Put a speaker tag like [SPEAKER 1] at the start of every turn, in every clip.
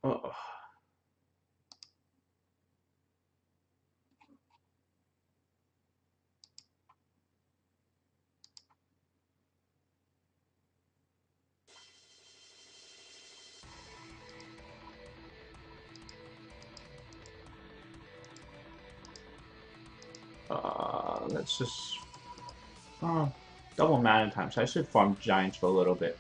[SPEAKER 1] Oh. Let's just double mana time. So I should farm giants for a little bit.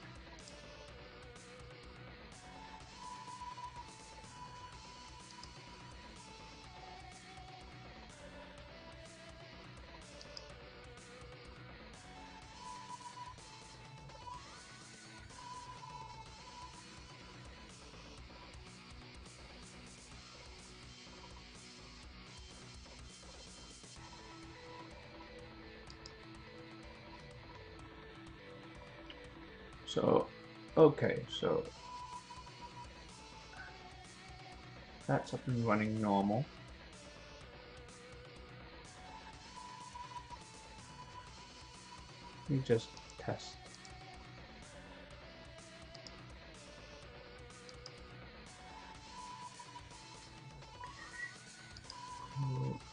[SPEAKER 1] So, okay, so that's up and running normal. Let me just test.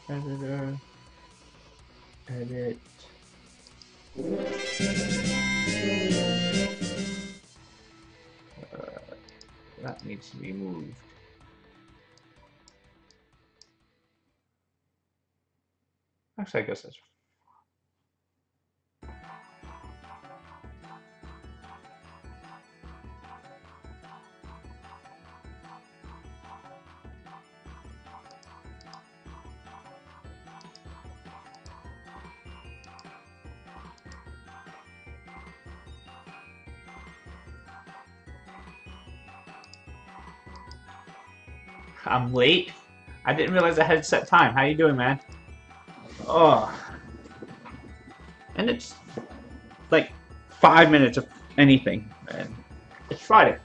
[SPEAKER 1] Editor, edit. That needs to be moved. Actually, I guess that's. I'm late. I didn't realize I had set time. How you doing, man? Oh, and it's like 5 minutes of anything, and it's Friday.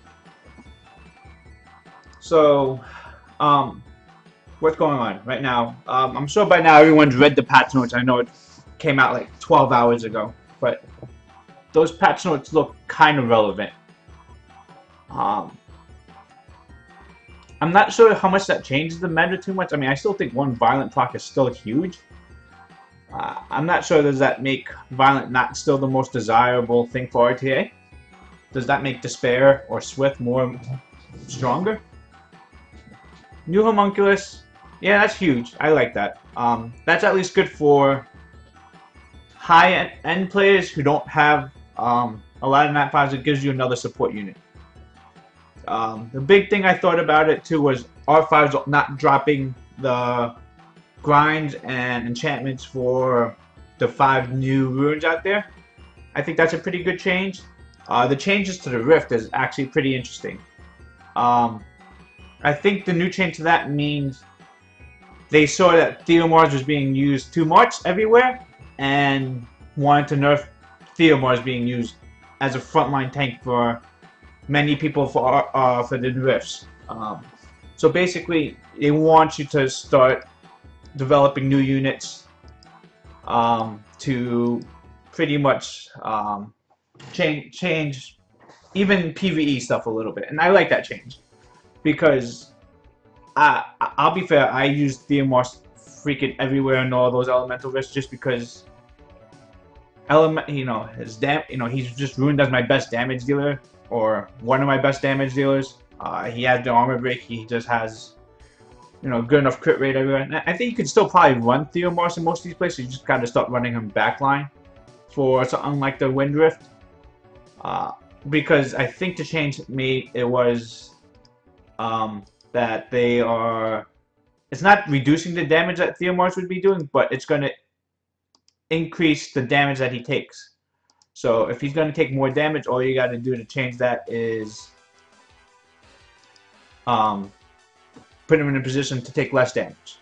[SPEAKER 1] So, what's going on right now? I'm sure by now everyone's read the patch notes. I know it came out like 12 hours ago, but those patch notes look kind of relevant. I'm not sure how much that changes the meta too much. I mean, I still think one violent proc is still huge. I'm not sure, does that make violent not still the most desirable thing for RTA? Does that make despair or swift more stronger? New homunculus, yeah, that's huge. I like that. That's at least good for high-end players who don't have a lot of nat 5s. It gives you another support unit. The big thing I thought about it too was R5's not dropping the grinds and enchantments for the 5 new runes out there. I think that's a pretty good change. The changes to the Rift is actually pretty interesting. I think the new change to that means they saw that Theomars was being used too much everywhere and wanted to nerf Theomars being used as a frontline tank for many people for the Rifts. So basically, they want you to start developing new units to pretty much change even PvE stuff a little bit, and I like that change because I'll be fair, I use Theomars freaking everywhere in all those elemental risks just because he's just ruined as my best damage dealer, or one of my best damage dealers. He has the armor break. He just has, good enough crit rate everywhere. And I think you could still probably run Theomars in most of these places. You just got to start running him backline for something like the Wind Rift. Because I think the change made it was that they are. It's not reducing the damage that Theomars would be doing, but it's going to increase the damage that he takes. So if he's going to take more damage, all you got to do to change that is put him in a position to take less damage.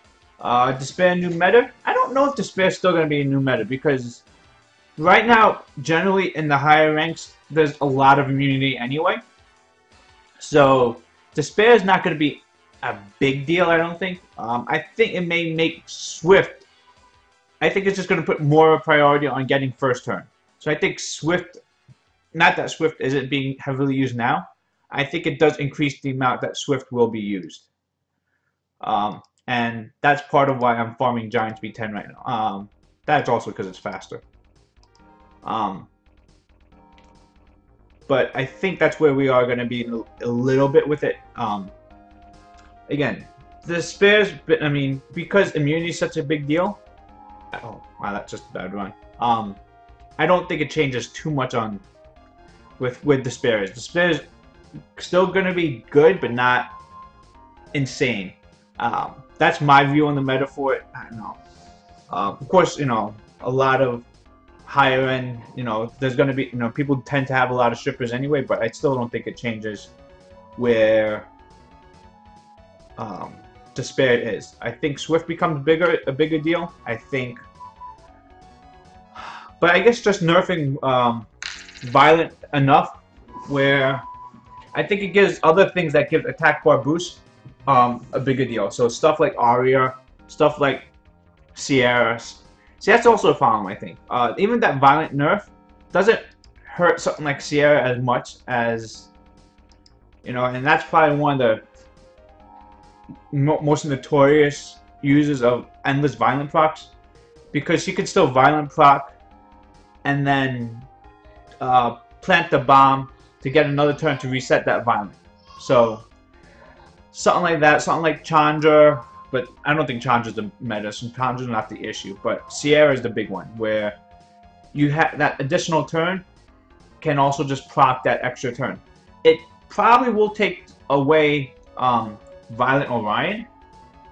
[SPEAKER 1] Despair new meta? I don't know if Despair is still going to be a new meta because right now, generally in the higher ranks, there's a lot of immunity anyway. So Despair is not going to be a big deal, I don't think. I think it may make Swift. I think it's just going to put more of a priority on getting first turn. So I think Swift, not that Swift isn't being heavily used now, I think it does increase the amount that Swift will be used. And that's part of why I'm farming Giant Speed 10 right now. That's also because it's faster. Um, but I think that's where we are going to be a little bit with it. Again, the spares, I mean, because immunity is such a big deal. Oh, wow, that's just a bad run. I don't think it changes too much on with the spares. The spares still going to be good, but not insane. That's my view on the meta for it. I don't know. Of course, a lot of higher end, there's going to be, people tend to have a lot of strippers anyway, but I still don't think it changes where the spare is. I think Swift becomes a bigger deal. I think, but I guess just nerfing Violent enough where I think it gives other things that give attack bar boost a bigger deal. So stuff like Aria, stuff like Sierra. See, that's also a problem, I think. Even that Violent nerf doesn't hurt something like Sierra as much as, and that's probably one of the most notorious users of endless Violent procs, because she could still Violent proc and then plant the bomb to get another turn to reset that Violent. So something like that, something like Chandra, but I don't think Chandra's the meta, so Chandra's not the issue. But Sierra is the big one, where you have that additional turn can also just proc that extra turn. It probably will take away Violent Orion,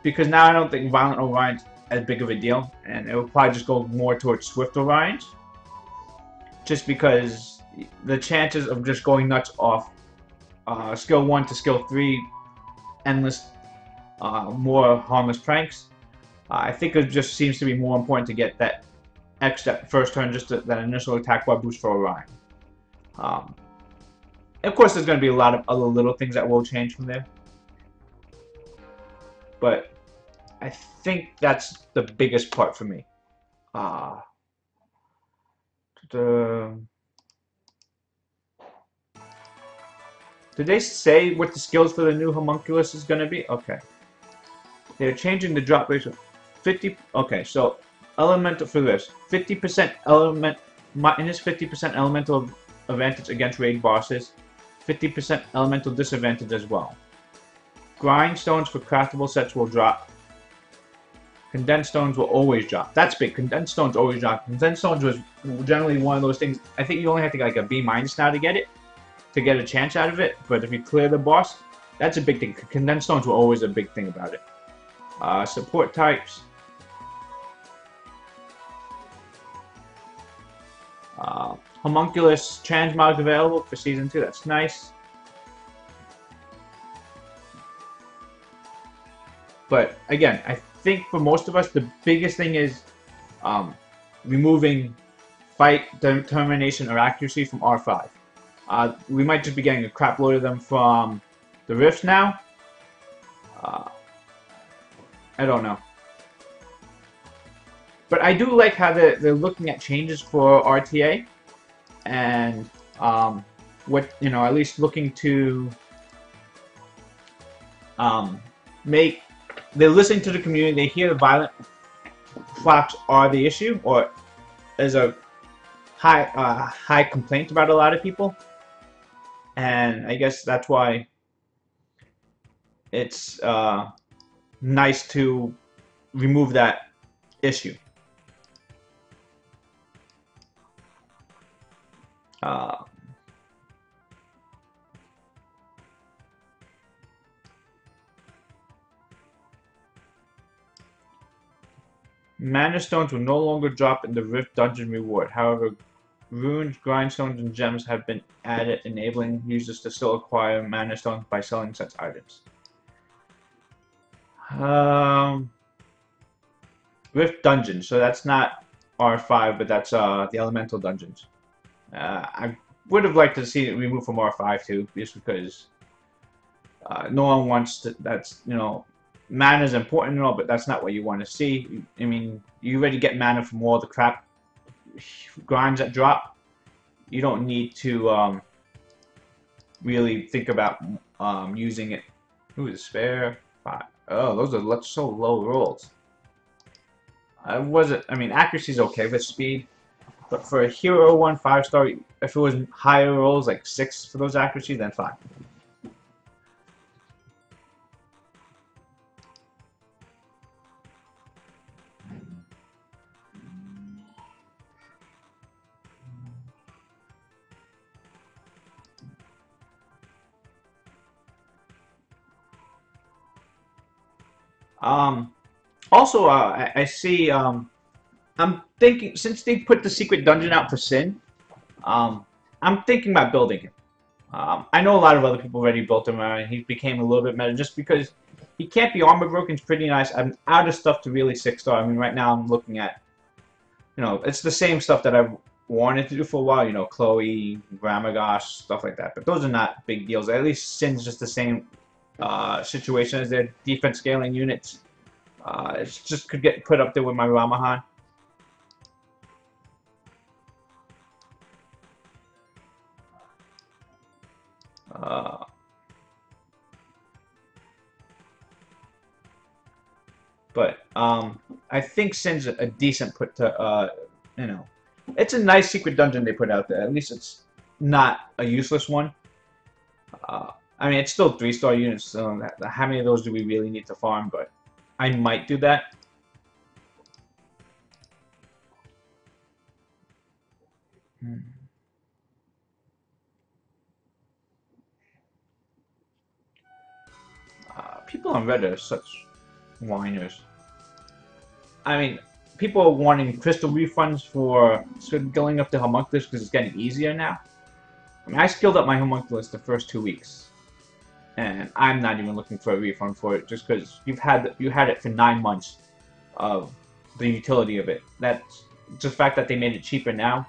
[SPEAKER 1] because now I don't think Violent Orion's as big of a deal, and it will probably just go more towards Swift Orions, just because the chances of just going nuts off skill 1 to skill 3 endless more harmless pranks. I think it just seems to be more important to get that extra first turn, just that initial attack bar boost for Orion. Of course, there's going to be a lot of other little things that will change from there, but I think that's the biggest part for me. Did they say what the skills for the new homunculus is going to be? Okay. They're changing the drop ratio. 50. Okay, so elemental for this. 50% element minus 50% elemental advantage against raid bosses. 50% elemental disadvantage as well. Grindstones for craftable sets will drop. Condensed stones will always drop. That's big. Condensed stones always drop. Condensed stones was generally one of those things. I think you only have to get like a B- now to get it, to get a chance out of it. But if you clear the boss, that's a big thing. Condensed stones were always a big thing about it. Support types. Homunculus transmog available for Season 2. That's nice. But again, I think for most of us, the biggest thing is removing fight, determination, or accuracy from R5. We might just be getting a crap load of them from the Rifts now. I don't know. But I do like how they're looking at changes for RTA, and what, at least looking to make. They're listening to the community. They hear the violent procs are the issue, or there's a high complaint about a lot of people, and I guess that's why it's nice to remove that issue. Mana stones will no longer drop in the Rift Dungeon reward. However, runes, grindstones, and gems have been added, enabling users to still acquire mana stones by selling such items. Rift Dungeon, so that's not R5, but that's the Elemental Dungeons. I would have liked to see it removed from R5 too, just because no one wants to. That's mana is important and all, but that's not what you want to see. I mean, you already get mana from all the crap grinds that drop. You don't need to really think about using it. Ooh, the spare 5. Oh, those are so low rolls. I wasn't. I mean, accuracy's okay with speed, but for a hero 1 5-star, if it was higher rolls like 6 for those accuracy, then fine. Um, Also, I see. I'm thinking since they put the secret dungeon out for Sin, um, I'm thinking about building him. I know a lot of other people already built him, and he became a little bit meta just because he can't be armor broken. It's pretty nice. I'm out of stuff to really 6-star. I mean, right now I'm looking at, it's the same stuff that I've wanted to do for a while. Chloe, Gramagosh, stuff like that. But those are not big deals. At least Sin's just the same situation as their defense scaling units. It just could get put up there with my Ramahan. Uh, but I think Sin's a decent put to it's a nice secret dungeon they put out there. At least it's not a useless one. I mean, it's still 3-star units, so how many of those do we really need to farm? But I might do that. People on Reddit are such whiners. I mean, people are wanting crystal refunds for skilling up the homunculus because it's getting easier now. I mean, I skilled up my homunculus the first 2 weeks, and I'm not even looking for a refund for it just because you had it for 9 months of the utility of it. That's just the fact that they made it cheaper now.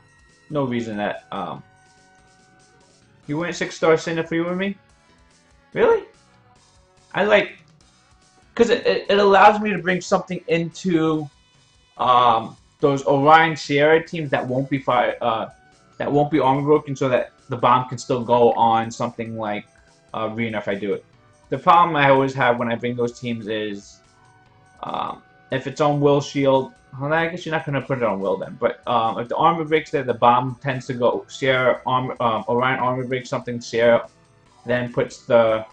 [SPEAKER 1] No reason that you went 6-star Sin if you were me. Really? I like because it allows me to bring something into those Orion Sierra teams that won't be armor broken, so that the bomb can still go on something like Arena if I do it. The problem I always have when I bring those teams is if it's on Will Shield. Well, I guess you're not going to put it on Will then. But if the armor breaks there, the bomb tends to go Sierra Orion armor breaks something. Sierra then puts the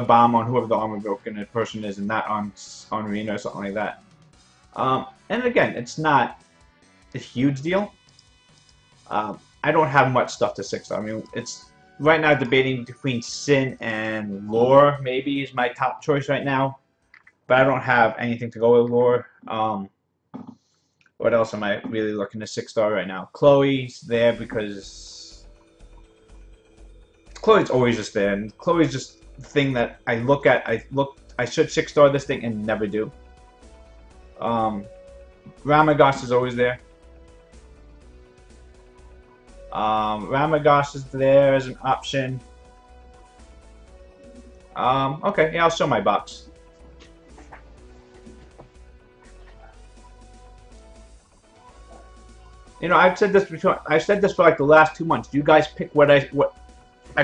[SPEAKER 1] bomb on whoever the armor broken person is, and not on Reno or something like that. And again, it's not a huge deal. I don't have much stuff to 6-star. I mean, it's right now debating between Sin and Lore. Maybe is my top choice right now, but I don't have anything to go with Lore. What else am I really looking to 6-star right now? Chloe's there because Chloe's always just there, and Chloe's just the thing that I look at. I should 6-star this thing and never do. Ramagosh is always there. Ramagosh is there as an option. Okay, yeah, I'll show my box. I've said this before. I've said this for like the last 2 months. You guys pick what I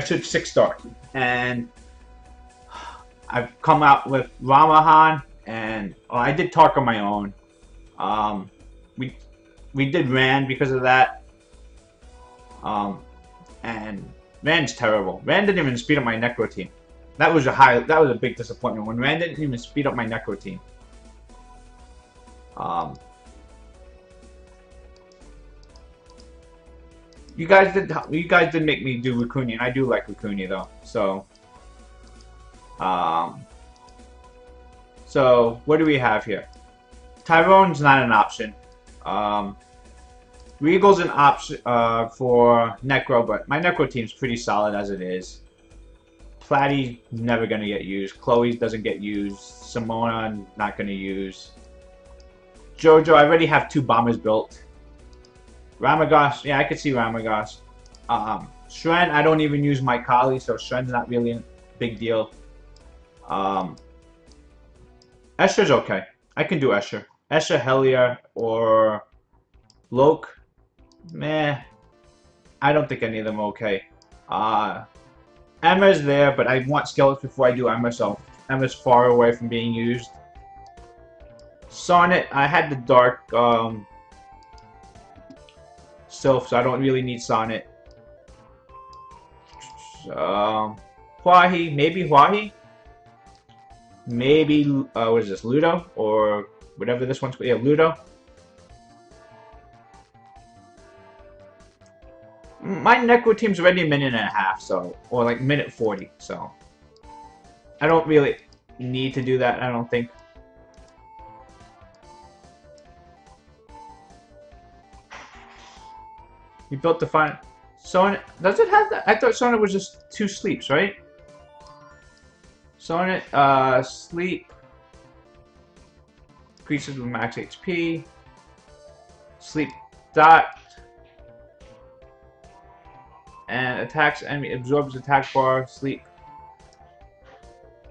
[SPEAKER 1] should 6-star, and I've come out with Ramahan, and I did talk on my own. We did Rand because of that. And Rand's terrible. Rand didn't even speed up my Necro team. That was a big disappointment when Rand didn't even speed up my Necro team. You guys did make me do Raccoon, and I do like Raccoon though. So what do we have here? Tyrone's not an option. Regal's an option for Necro, but my Necro team's pretty solid as it is. Platy's never gonna get used. Chloe's doesn't get used. Simona not gonna use. Jojo, I already have 2 bombers built. Ramagosh, yeah, I could see Ramagosh. Shren, I don't even use my Kali, so Shren's not really a big deal. Escher's okay. I can do Escher. Escher, Hellier, or Loke. Meh. I don't think any of them are okay. Emma's there, but I want skillets before I do Emma, so Emma's far away from being used. Sonnet, I had the dark Sylph, so I don't really need Sonnet. Huahi, maybe Huahi? Maybe, what is this, Ludo? Or whatever this one's called. Yeah, Ludo. My Necro team's already a minute and a half, so, or like minute 40, so. I don't really need to do that, I don't think. You built the final. Sonnet, does it have that? I thought Sonnet was just 2 sleeps, right? Sonnet, sleep. Increases with max HP. Sleep dot. And attacks enemy, absorbs attack bar, sleep.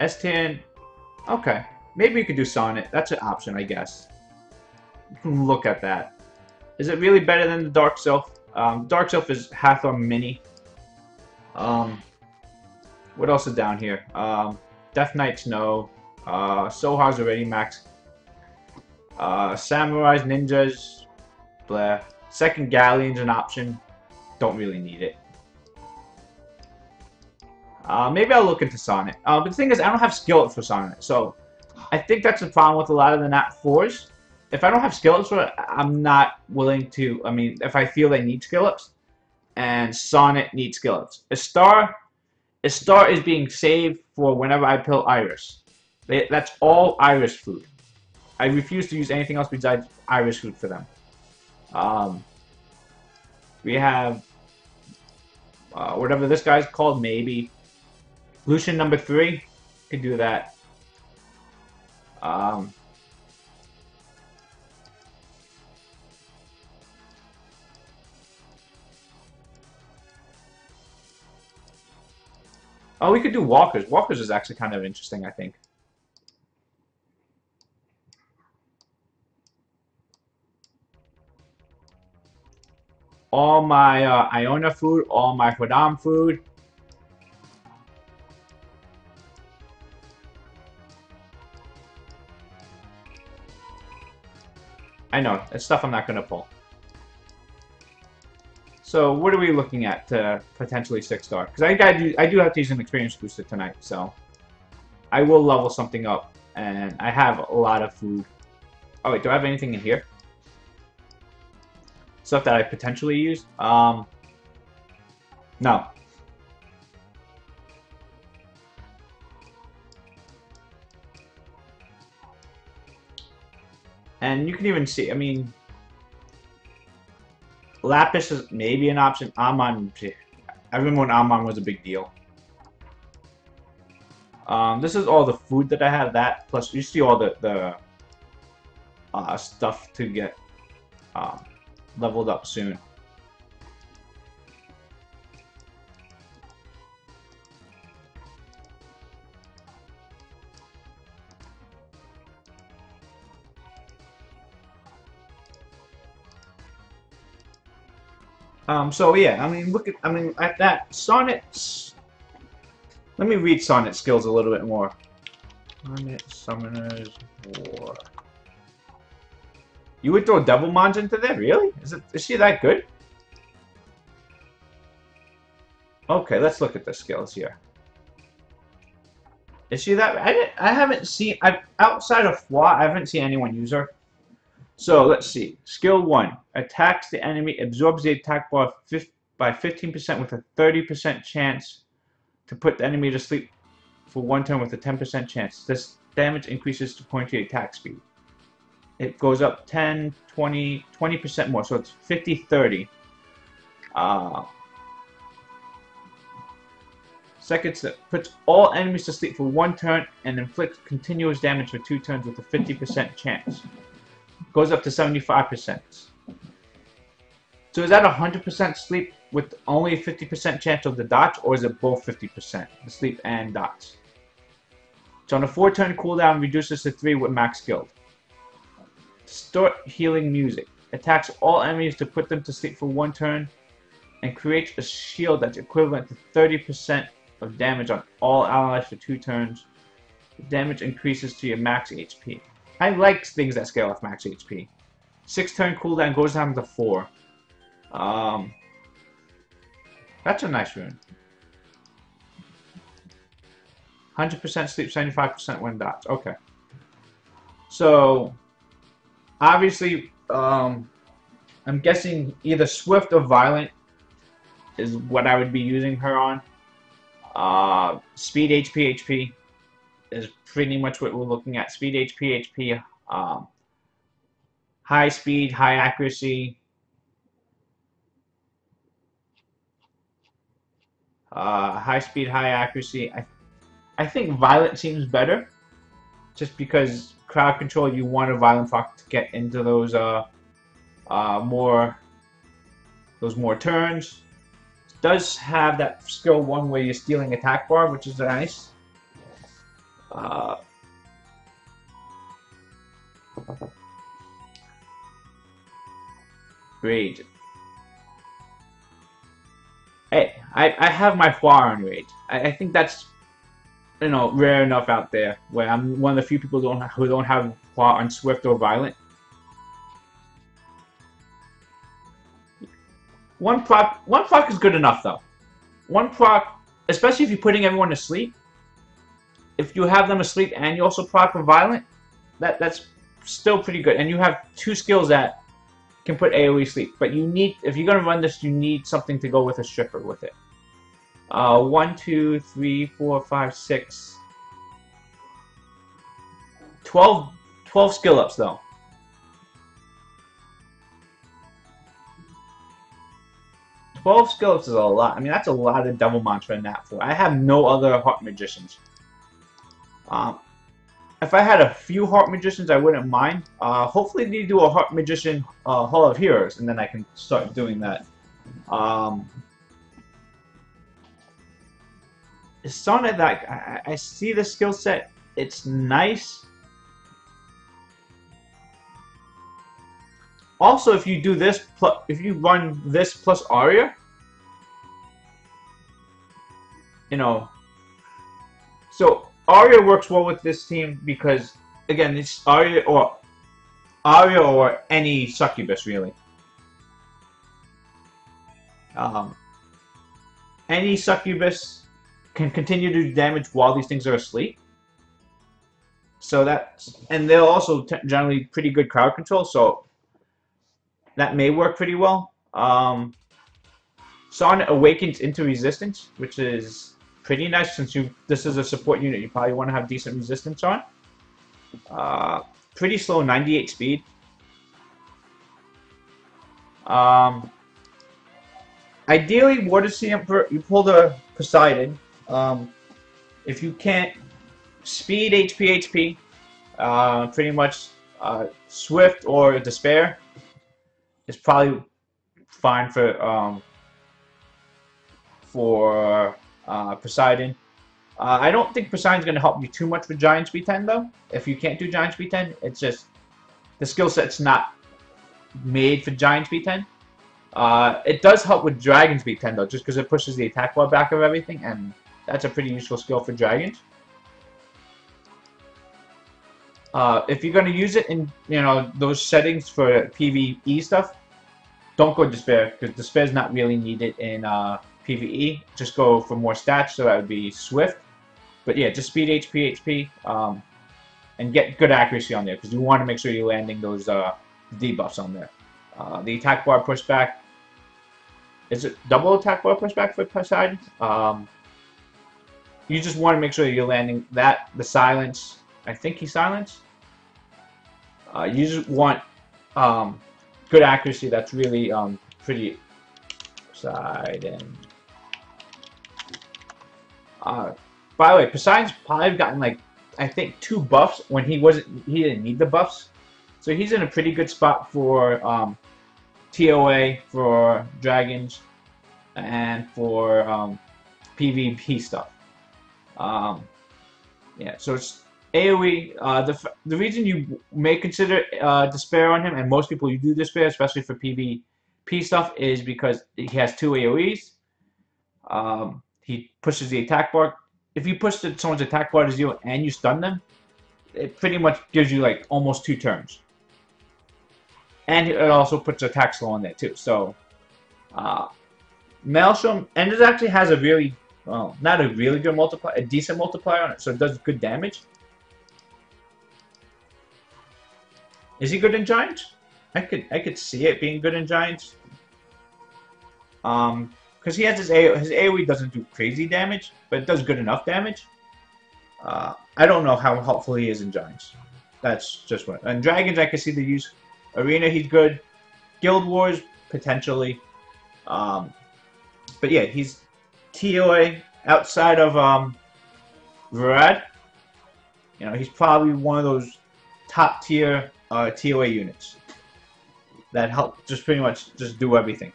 [SPEAKER 1] S10. Okay. Maybe we could do Sonnet. That's an option, I guess. You can look at that. Is it really better than the Dark Sylph? Dark Sylph is Hathor Mini. What else is down here? Death Knights, no. Sohar's already max. Samurais, Ninjas, blah. Second Galleon's an option. Don't really need it. Maybe I'll look into Sonnet. But the thing is, I don't have skillets for Sonnet, so I think that's the problem with a lot of the Nat 4s. If I don't have skillets for it, I'm not willing to. I mean, if I feel they need skillets, and Sonnet needs skillets. A star is being saved for whenever I pill Iris. That's all Iris food. I refuse to use anything else besides Iris food for them. We have whatever this guy's called, maybe. Lucian number 3, could do that. Oh, we could do Walkers. Walkers is actually kind of interesting, I think. All my Iona food, all my Hodam food. I know, it's stuff I'm not going to pull. So what are we looking at to potentially 6-star? Because I do have to use an experience booster tonight, so I will level something up, and I have a lot of food. Oh wait, do I have anything in here? Stuff that I potentially use? No. And you can even see, I mean, Lapis is maybe an option. Amon, I remember when Amon was a big deal. This is all the food that I have. That plus you see all the stuff to get leveled up soon. So yeah, I mean, at that Sonnet. Let me read Sonnet skills a little bit more. Sonnet Summoner's War. You would throw Devilmons into there, really? Is she that good? Okay, let's look at the skills here. Is she that? I haven't seen. Outside of Fwa, I haven't seen anyone use her. So let's see. Skill 1. Attacks the enemy, absorbs the attack bar by 15% with a 30% chance to put the enemy to sleep for 1 turn with a 10% chance. This damage increases according to attack speed. It goes up 10, 20, 20% more. So it's 50, 30. Second step. Puts all enemies to sleep for 1 turn and inflicts continuous damage for 2 turns with a 50% chance. Goes up to 75%. So is that 100% sleep with only a 50% chance of the dots, or is it both 50%, the sleep and dots? So on a 4-turn cooldown, reduces to 3 with max skill. Start healing music. attacks all enemies to put them to sleep for 1 turn, and creates a shield that's equivalent to 30% of damage on all allies for 2 turns. The damage increases to your max HP. I like things that scale off max HP. 6 turn cooldown goes down to 4. That's a nice rune. 100% sleep, 75% when dots. Okay. So, obviously, I'm guessing either Swift or Violent is what I would be using her on. Speed, HP, HP is pretty much what we're looking at. Speed, HP, HP, high speed, high accuracy. High speed, high accuracy. I think Violent seems better, just because crowd control, you want a Violent Fox to get into those more turns. It does have that skill 1 where you're stealing attack bar, which is nice. Rage. Hey, I have my Far on Rage. I think that's, you know, rare enough out there where I'm one of the few people who don't have Far on Swift or Violent. One proc is good enough though. One proc, especially if you're putting everyone to sleep. If you have them asleep and you also proc for Violent, that's still pretty good. And you have 2 skills that can put AoE sleep. But you need, if you're gonna run this, you need something to go with a stripper with it. 1, 2, 3, 4, 5, 6. 12 skill ups though. Twelve skill ups is a lot. I mean, that's a lot of Devil Mantra in that. I have no other Heart Magicians. If I had a few Heart Magicians, I wouldn't mind. Hopefully they do a Heart Magician Hall of Heroes, and then I can start doing that. It's something that I see the skill set. It's nice. Also, if you do this, if you run this plus Arya, you know, so Arya works well with this team because, again, it's Arya or any succubus really. Any succubus can continue to do damage while these things are asleep. So that's, and they're also generally pretty good crowd control, so that may work pretty well. Sonnet awakens into resistance, which is pretty nice since this is a support unit. You probably want to have decent resistance on. Pretty slow, 98 speed. Ideally, Water Sea Emperor, you pull the Poseidon. If you can't, speed, HP, pretty much Swift or Despair is probably fine for Poseidon. I don't think Poseidon's going to help you too much with Giant Speed 10 though. If you can't do Giant Speed 10, it's just the skill set's not made for Giant Speed 10. It does help with Dragon Speed 10 though, just because it pushes the attack bar back of everything, and that's a pretty useful skill for dragons. If you're going to use it in, you know, those settings for PvE stuff, don't go Despair, because Despair is not really needed in PvE. Just go for more stats, so that would be Swift. But yeah, just speed, HP, and get good accuracy on there, because you want to make sure you're landing those debuffs on there. The attack bar pushback, is it double attack bar pushback for Poseidon? You just want to make sure you're landing that, the silence. I think he's silenced. You just want good accuracy. That's really pretty. Poseidon. By the way, Poseidon's probably gotten like, I think 2 buffs when he didn't need the buffs. So he's in a pretty good spot for TOA, for dragons, and for PvP stuff. Yeah, so AoE, the reason you may consider Despair on him, and most people you do Despair, especially for PvP stuff, is because he has two AoEs. He pushes the attack bar. If you push someone's attack bar to 0 and you stun them, it pretty much gives you like almost 2 turns. And it also puts attack slow on there too. So, Maelstrom, and it actually has a really, well, not a really good multiplier, a decent multiplier on it, so it does good damage. Is he good in Giants? I could see it being good in Giants. Because he has his AoE doesn't do crazy damage, but it does good enough damage. I don't know how helpful he is in Giants. That's just what. And Dragons, I can see the use. Arena, he's good. Guild Wars, potentially. But yeah, he's TOA outside of Varad. You know, he's probably one of those top tier TOA units that help just pretty much just do everything.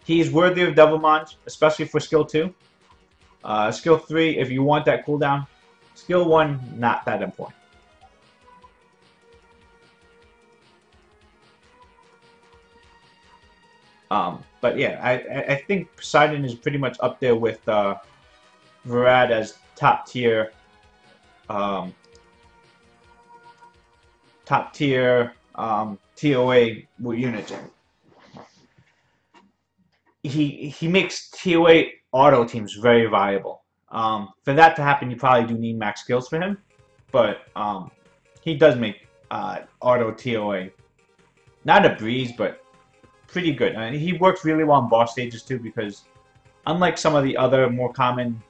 [SPEAKER 1] He's worthy of Devilmons, especially for skill 2. Skill 3, if you want that cooldown. Skill 1, not that important. But yeah, I think Poseidon is pretty much up there with Varad as top tier TOA unit. He makes TOA auto teams very viable. For that to happen, you probably do need max skills for him, but he does make auto TOA not a breeze, but pretty good. And he works really well on boss stages too, because unlike some of the other more common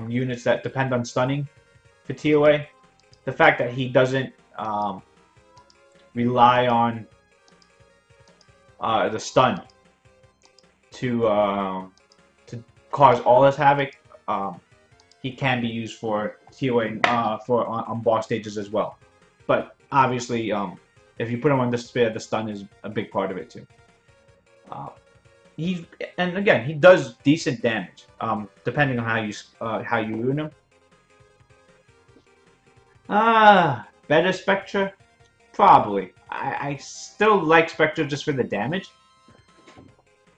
[SPEAKER 1] units that depend on stunning for TOA, the fact that he doesn't rely on the stun to cause all his havoc, he can be used for TOA on boss stages as well. But obviously, if you put him on Despair, the stun is a big part of it too. And again, he does decent damage, depending on how you ruin him. Better Spectre? Probably. I still like Spectre just for the damage.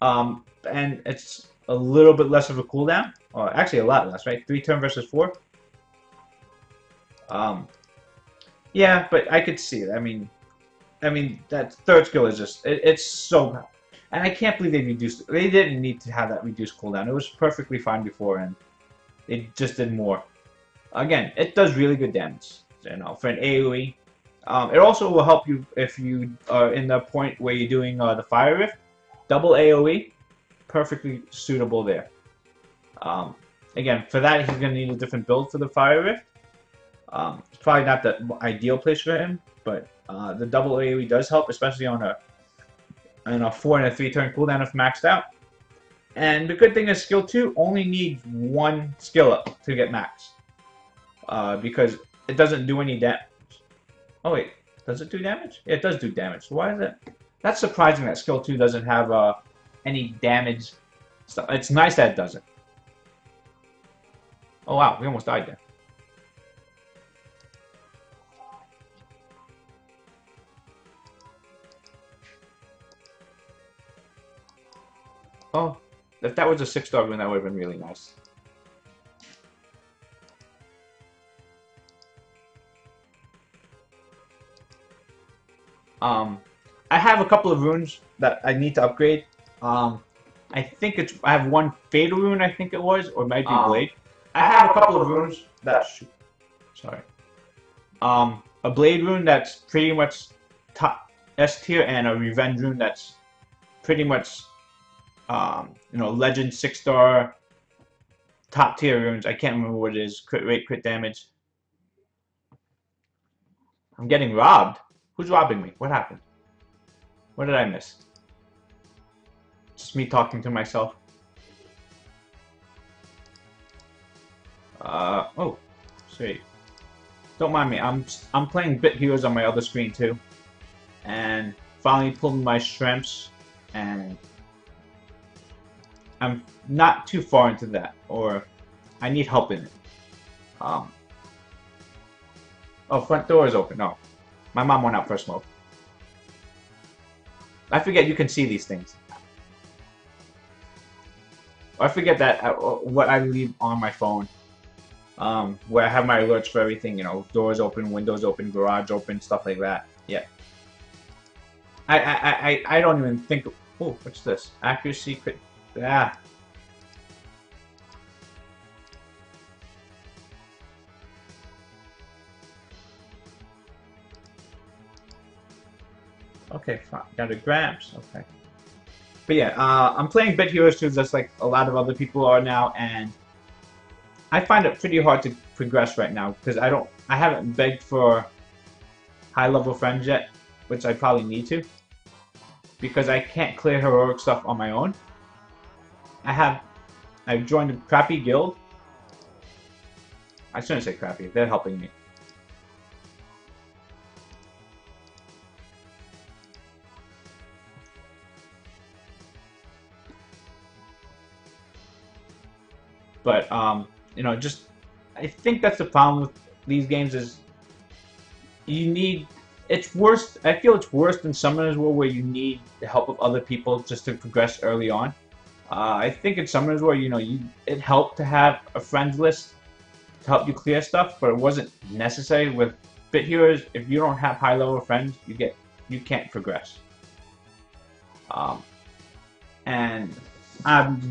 [SPEAKER 1] And it's a little bit less of a cooldown. Or actually a lot less, right? 3 turn versus 4. Yeah, but I could see it. I mean that third skill is just it's so. And I can't believe they reduced it. They didn't need to have that reduced cooldown. It was perfectly fine before, and they just did more. Again, it does really good damage, you know, for an AoE. It also will help you if you are in the point where you're doing the Fire Rift. Double AoE, perfectly suitable there. Again, for that, he's going to need a different build for the Fire Rift. It's probably not the ideal place for him, but the double AoE does help, especially on a 4 and a 3 turn cooldown if maxed out. And the good thing is skill 2 only needs 1 skill up to get maxed. Because it doesn't do any damage. Oh wait, does it do damage? Yeah, it does do damage. So why is it? That's surprising that skill 2 doesn't have any damage stuff. It's nice that it doesn't. Oh wow, we almost died there. Oh, if that was a 6-star rune, that would have been really nice. I have a couple of runes that I need to upgrade. I think I have one Fatal rune, I think it was, or it might be Blade. I have a couple of runes that, sorry. A Blade rune that's pretty much top S tier, and a Revenge rune that's pretty much, you know, Legend 6-star top tier runes. I can't remember what it is. Crit rate, crit damage. I'm getting robbed. Who's robbing me? What happened? What did I miss? Just me talking to myself. Oh, sweet. Don't mind me. I'm playing Bit Heroes on my other screen too, and finally pulled my shrimps, and I'm not too far into that, or I need help in it. Oh, front door is open. No. My mom went out for a smoke. I forget you can see these things. I forget that what I leave on my phone. Where I have my alerts for everything, you know, doors open, windows open, garage open, stuff like that. Yeah. I don't even think. Oh, what's this? Accuracy. Yeah. Okay, fine. Down to grams. Okay. But yeah, I'm playing Bit Heroes 2 just like a lot of other people are now, and I find it pretty hard to progress right now because I haven't begged for high level friends yet, which I probably need to, because I can't clear heroic stuff on my own. I've joined a crappy guild. I shouldn't say crappy, they're helping me. But you know, just I think that's the problem with these games is you need. It's worse. I feel it's worse than Summoners War, where you need the help of other people just to progress early on. I think in Summoners War, you know, it helped to have a friends list to help you clear stuff, but it wasn't necessary. With Bit Heroes, if you don't have high level friends, you can't progress. And I've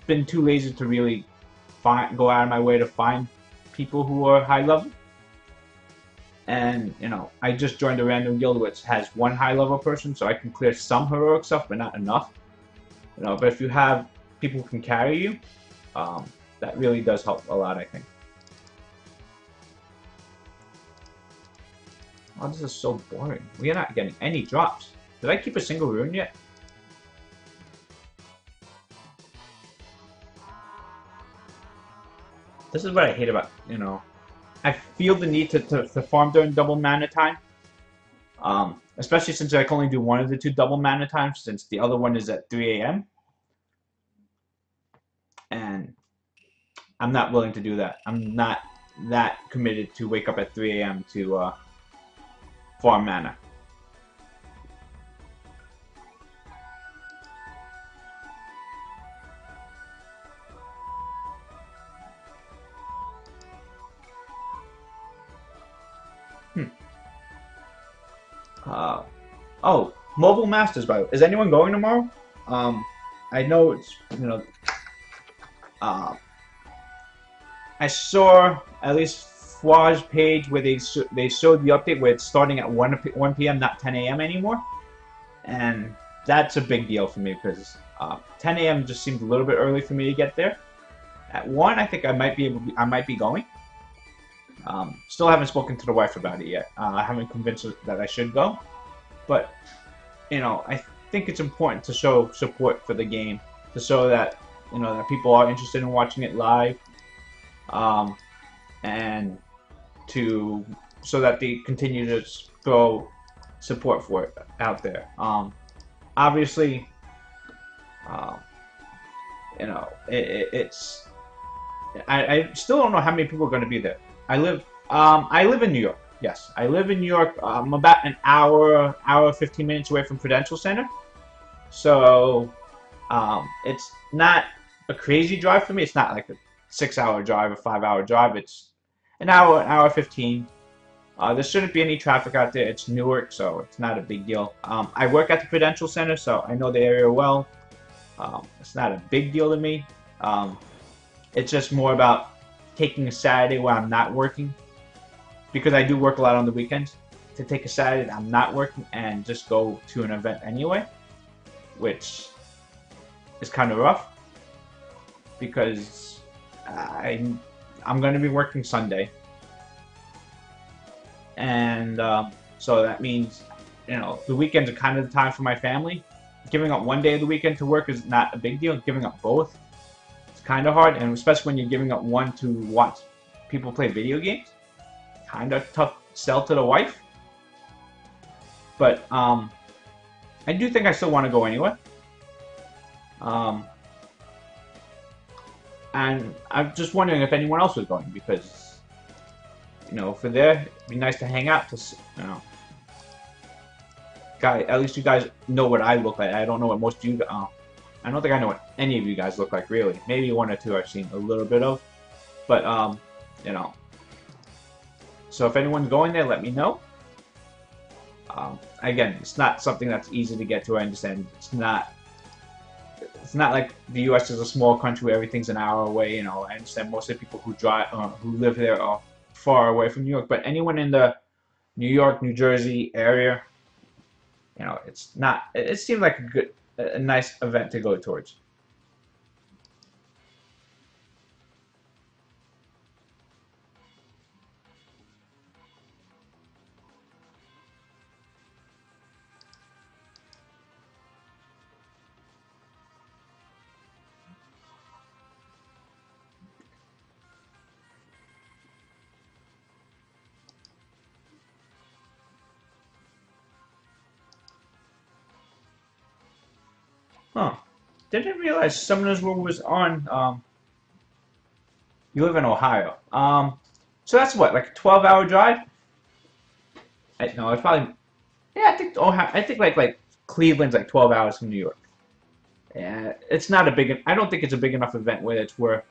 [SPEAKER 1] been too lazy to really go out of my way to find people who are high level. And you know, I just joined a random guild which has one high level person, so I can clear some heroic stuff, but not enough. You know, but if you have people who can carry you, that really does help a lot, I think. Oh, this is so boring. We are not getting any drops. Did I keep a single rune yet? This is what I hate about, you know, I feel the need to farm during double mana time. Especially since I can only do one of the two double mana times, since the other one is at 3 a.m. And I'm not willing to do that. I'm not that committed to wake up at 3 a.m. to farm mana. Oh, Mobile Masters, by the way. Is anyone going tomorrow? I know it's, you know, I saw at least Fwaj's page where they showed the update where it's starting at 1 p.m. not 10 a.m. anymore, and that's a big deal for me because 10 a.m. just seemed a little bit early for me to get there. At 1, I think I might be going. Still haven't spoken to the wife about it yet. I haven't convinced her that I should go, but you know, I think it's important to show support for the game, to show that, you know, that people are interested in watching it live, and so that they continue to throw support for it out there. Obviously, you know, it's. I still don't know how many people are going to be there. I live in New York. Yes, I live in New York. I'm about an hour 15 minutes away from Prudential Center. So, it's not a crazy drive for me. It's not like a 6-hour drive, a 5-hour drive. It's an hour 15. There shouldn't be any traffic out there. It's Newark, so it's not a big deal. I work at the Prudential Center, so I know the area well. It's not a big deal to me. It's just more about taking a Saturday where I'm not working, because I do work a lot on the weekends, to take a Saturday I'm not working and just go to an event anyway, which is kind of rough because I'm going to be working Sunday, and so that means, you know, the weekends are kind of the time for my family. Giving up one day of the weekend to work is not a big deal. Giving up both, it's kind of hard, and especially when you're giving up one to watch people play video games. Kind of tough sell to the wife, but I do think I still want to go anyway. And I'm just wondering if anyone else was going, because you know, for there, it'd be nice to hang out. You know, at least you guys know what I look like. I don't know what most of you. I don't think I know what any of you guys look like really. Maybe one or two I've seen a little bit of, but you know. So if anyone's going there, let me know. Again, it's not something that's easy to get to. I understand it's not like the U.S. is a small country where everything's an hour away. You know, I understand most of the people who live there are far away from New York. But anyone in the New York, New Jersey area, you know, it's not. It seemed like a nice event to go towards. Huh. Didn't realize Summoner's War was on. You live in Ohio. So that's what, like a 12-hour drive? No, it's probably. Yeah, I think Ohio. I think like Cleveland's like 12 hours from New York. Yeah, it's not a big. I don't think it's a big enough event where it's worth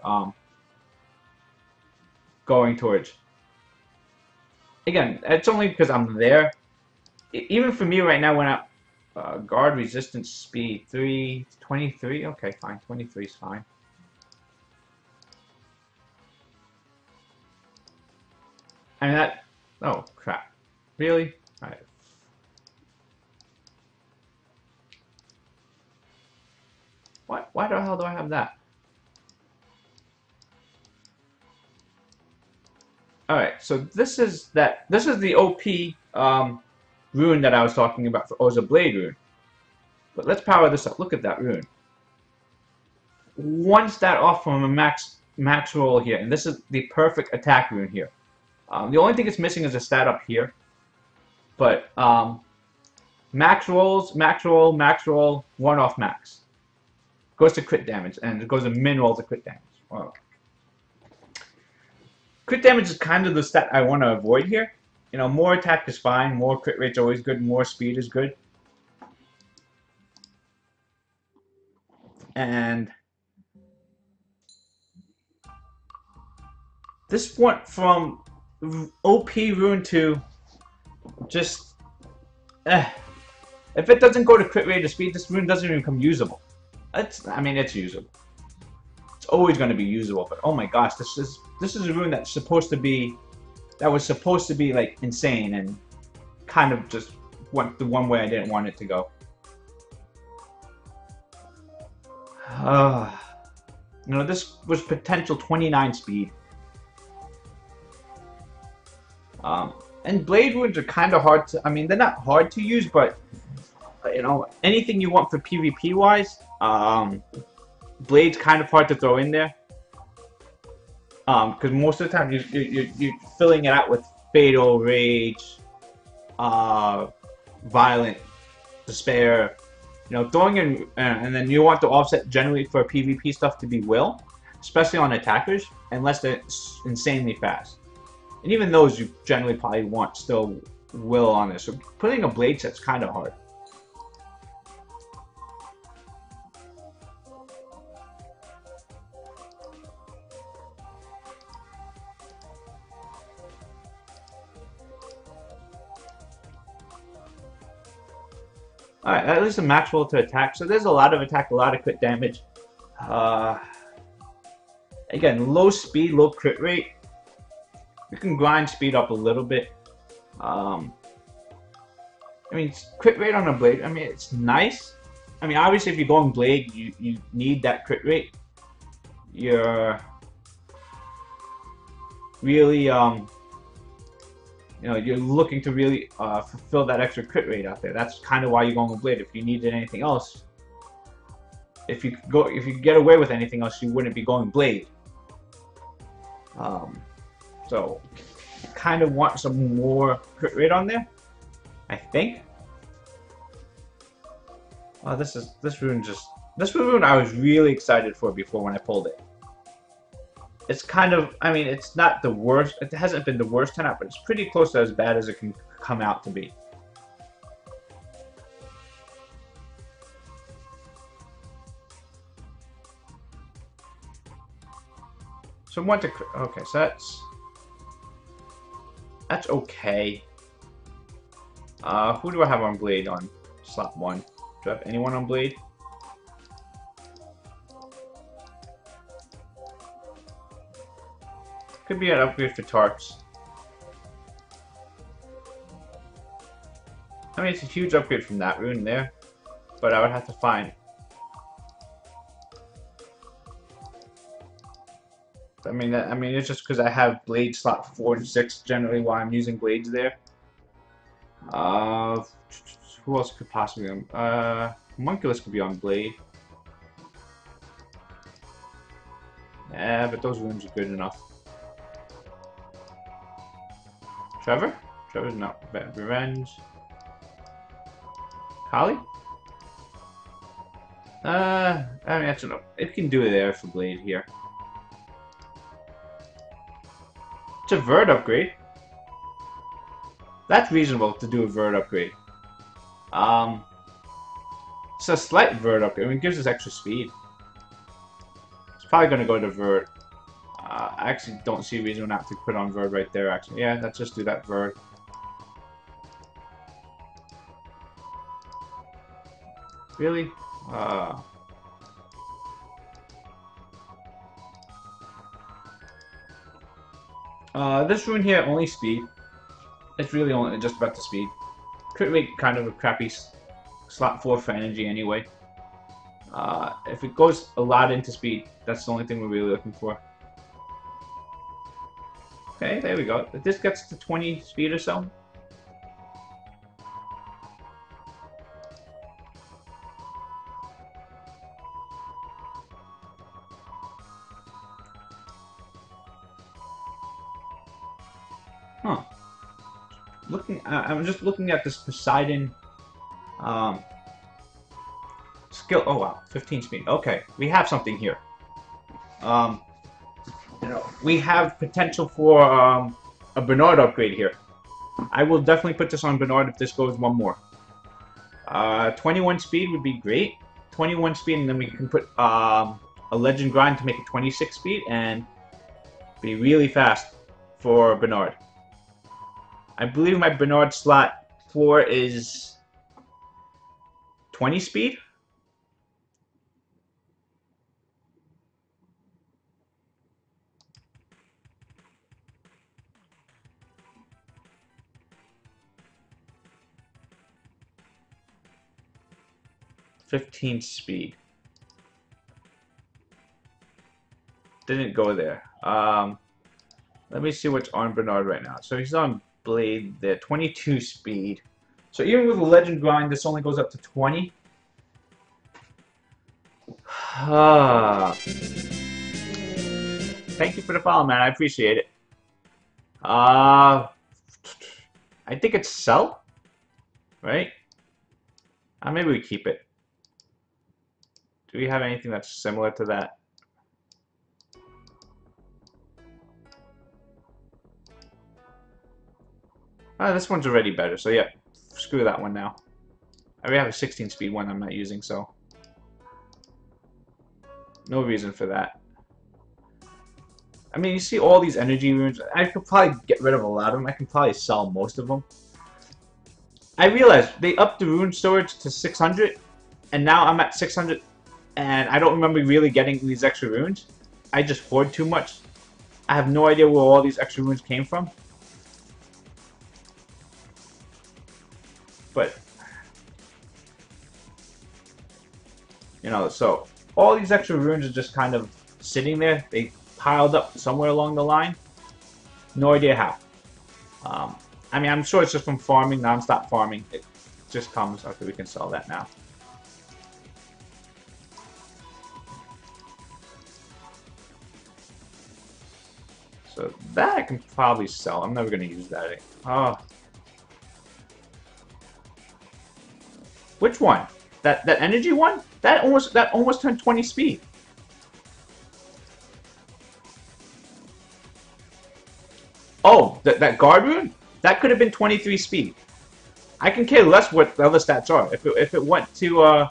[SPEAKER 1] going towards. Again, it's only because I'm there. Even for me right now, when I guard resistance speed 23. Okay, fine. 23 is fine. I mean that. Oh crap! Really? All right. What? Why the hell do I have that? All right. So this is that. This is the OP rune that I was talking about for Oza Blade rune. But let's power this up. Look at that rune. One stat off from a max roll here, and this is the perfect attack rune here. The only thing it's missing is a stat up here. But max rolls, max roll, one off max. Goes to crit damage, and it goes to min roll to crit damage. Wow. Crit damage is kind of the stat I want to avoid here. You know, more attack is fine, more crit rate's always good, more speed is good. And this went from OP rune to just if it doesn't go to crit rate or speed, this rune doesn't even become usable. I mean, it's usable. It's always going to be usable, but oh my gosh, this is a rune that was supposed to be like insane and kind of just went the one way I didn't want it to go. You know, this was potential 29 speed. And blade runes are kind of hard to. I mean, they're not hard to use, but you know, anything you want for PvP wise, blade's kind of hard to throw in there. Because most of the time you're filling it out with fatal, rage, violent, despair. You know, throwing in, and then you want the offset generally for PvP stuff to be will, especially on attackers, unless they're insanely fast. And even those you generally probably want still will on this. So putting a blade set's kind of hard. Alright, at least a max roll to attack. So there's a lot of attack, a lot of crit damage. Again, low speed, low crit rate. You can grind speed up a little bit. I mean, crit rate on a blade, I mean, it's nice. I mean, obviously, if you're going blade, you need that crit rate. You're really, you know, you're looking to really fulfill that extra crit rate out there. That's kind of why you're going with blade. If you needed anything else, if you get away with anything else, you wouldn't be going blade. So, kind of want some more crit rate on there, I think. This rune I was really excited for before when I pulled it. it's kind of, I mean, it's not the worst. It hasn't been the worst 10 out, but it's pretty close to as bad as it can come out to be. So I want to, okay, so that's okay. Who do I have on blade on slot 1? Do I have anyone on blade? Could be an upgrade for tarps. I mean, it's a huge upgrade from that rune there, but I would have to find. I mean, it's just because I have blade slot 4 and 6 generally while I'm using blades there. Who else could possibly? Homunculus could be on blade. Yeah, but those runes are good enough. Trevor? Trevor's not bad. Revenge. Holly? I mean, that's enough. It can do it there for blade here. It's a vert upgrade. That's reasonable to do a vert upgrade. It's a slight vert upgrade. I mean, it gives us extra speed. It's probably going to go to vert. I actually don't see a reason not to put on vert right there, actually. Yeah, let's just do that vert. Really? This rune here, only speed. It's really only just about the speed. Could make kind of a crappy slot 4 for energy anyway. If it goes a lot into speed, that's the only thing we're really looking for. Okay, there we go. If this gets to 20 speed or so. Huh. I'm just looking at this Poseidon skill. Oh wow, 15 speed. Okay, we have something here. You know, we have potential for a Bernard upgrade here. I will definitely put this on Bernard if this goes one more. 21 speed would be great. 21 speed, and then we can put a legend grind to make it 26 speed and be really fast for Bernard. I believe my Bernard slot 4 is 20 speed. (15 speed). Didn't go there. Let me see what's on Bernard right now. So he's on blade there, 22 speed. So even with a legend grind, this only goes up to 20. Thank you for the follow, man. I appreciate it. I think it's sell, right? Maybe we keep it. Do we have anything that's similar to that? This one's already better, so yeah, screw that one now. I already have a 16 speed one I'm not using, so no reason for that. I mean, you see all these energy runes. I could probably get rid of a lot of them. I can probably sell most of them. I realized they upped the rune storage to 600, and now I'm at 600, and I don't remember really getting these extra runes. I just hoard too much. I have no idea where all these extra runes came from. But, you know, so all these extra runes are just kind of sitting there. They piled up somewhere along the line. No idea how. I mean, I'm sure it's just from farming, non-stop farming. It just comes. Okay, we can sell that now. So that I can probably sell. I'm never going to use that. Oh. Which one? That energy one? That almost turned 20 speed. that guard rune, that could have been 23 speed. I can care less what the other stats are. If it went to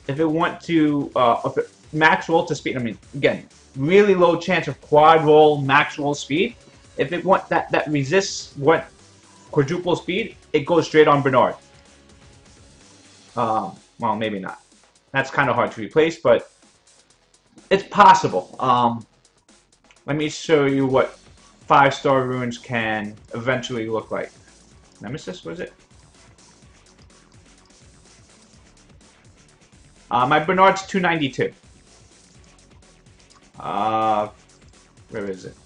[SPEAKER 1] if it max roll to speed, I mean, again, really low chance of quad roll max roll speed. If it went that resists what quadruple speed, it goes straight on Bernard. Well, maybe not. That's kind of hard to replace, but it's possible. Let me show you what 5-star runes can eventually look like. Nemesis, was it? My Bernard's 292. Where is it?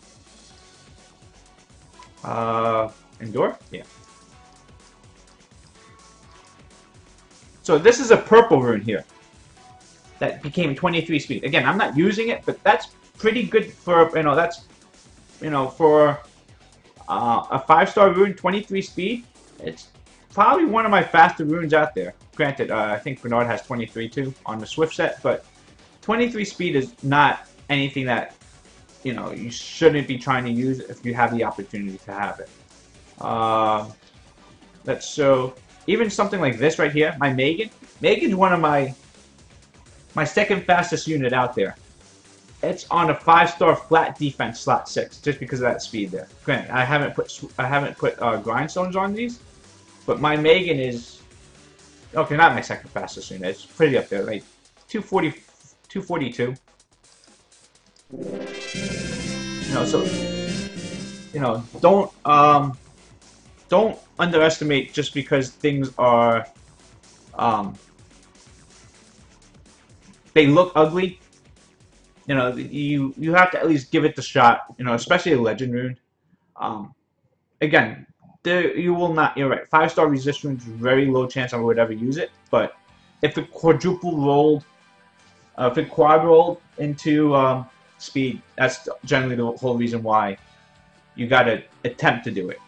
[SPEAKER 1] Endure? Yeah. So this is a purple rune here that became 23 speed. Again, I'm not using it, but that's pretty good for, that's, for a 5-star rune, 23 speed. It's probably one of my faster runes out there. Granted, I think Bernard has 23 too on the Swift set, but 23 speed is not anything that, you shouldn't be trying to use if you have the opportunity to have it. Let's show even something like this right here, my Megan. Megan's one of my second fastest unit out there. It's on a 5-star flat defense slot 6, just because of that speed there. Granted, I haven't put grindstones on these, but my Megan is okay. Not my second fastest unit. It's pretty up there, like 240, 242. So don't underestimate just because things are they look ugly. You have to at least give it the shot. Especially a legend rune. Again, you will not. You're right. 5-star resist runes, very low chance I would ever use it. But if it quadruple rolled, if it quad rolled into speed, that's generally the whole reason why you gotta attempt to do it.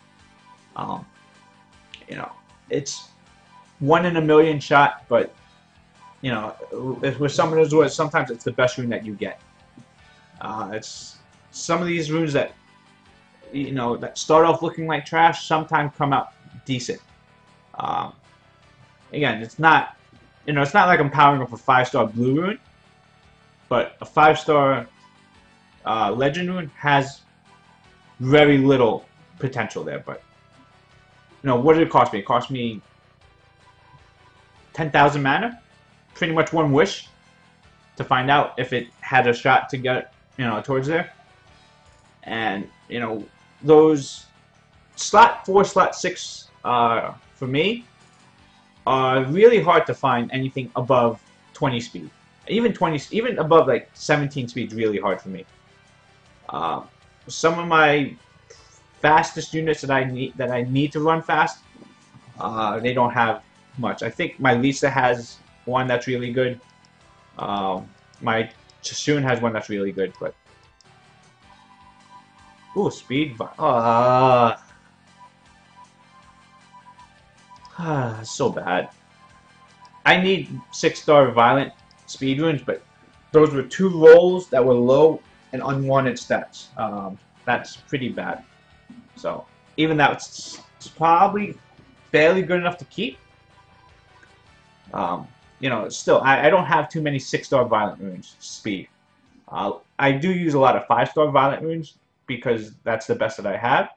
[SPEAKER 1] It's 1 in a million shot, but with some of those words, sometimes it's the best rune that you get. It's some of these runes that that start off looking like trash, sometimes come out decent. Again, it's not it's not like I'm powering up a 5-star blue rune, but a 5-star legend rune has very little potential there. But what did it cost me? It cost me 10,000 mana, pretty much one wish, to find out if it had a shot to get towards there. And those slot 4, slot 6 for me are really hard to find anything above 20 speed. Even above like 17 speed is really hard for me. Some of my fastest units that I need to run fast, they don't have much. I think my Lisa has one that's really good. My Chasun has one that's really good, but ooh, speed. So bad. I need 6-star violent speed runes, but those were 2 rolls that were low and unwanted stats. That's pretty bad. So even that's probably barely good enough to keep. Still, I don't have too many 6-star violent runes speed. I do use a lot of 5-star violent runes because that's the best that I have.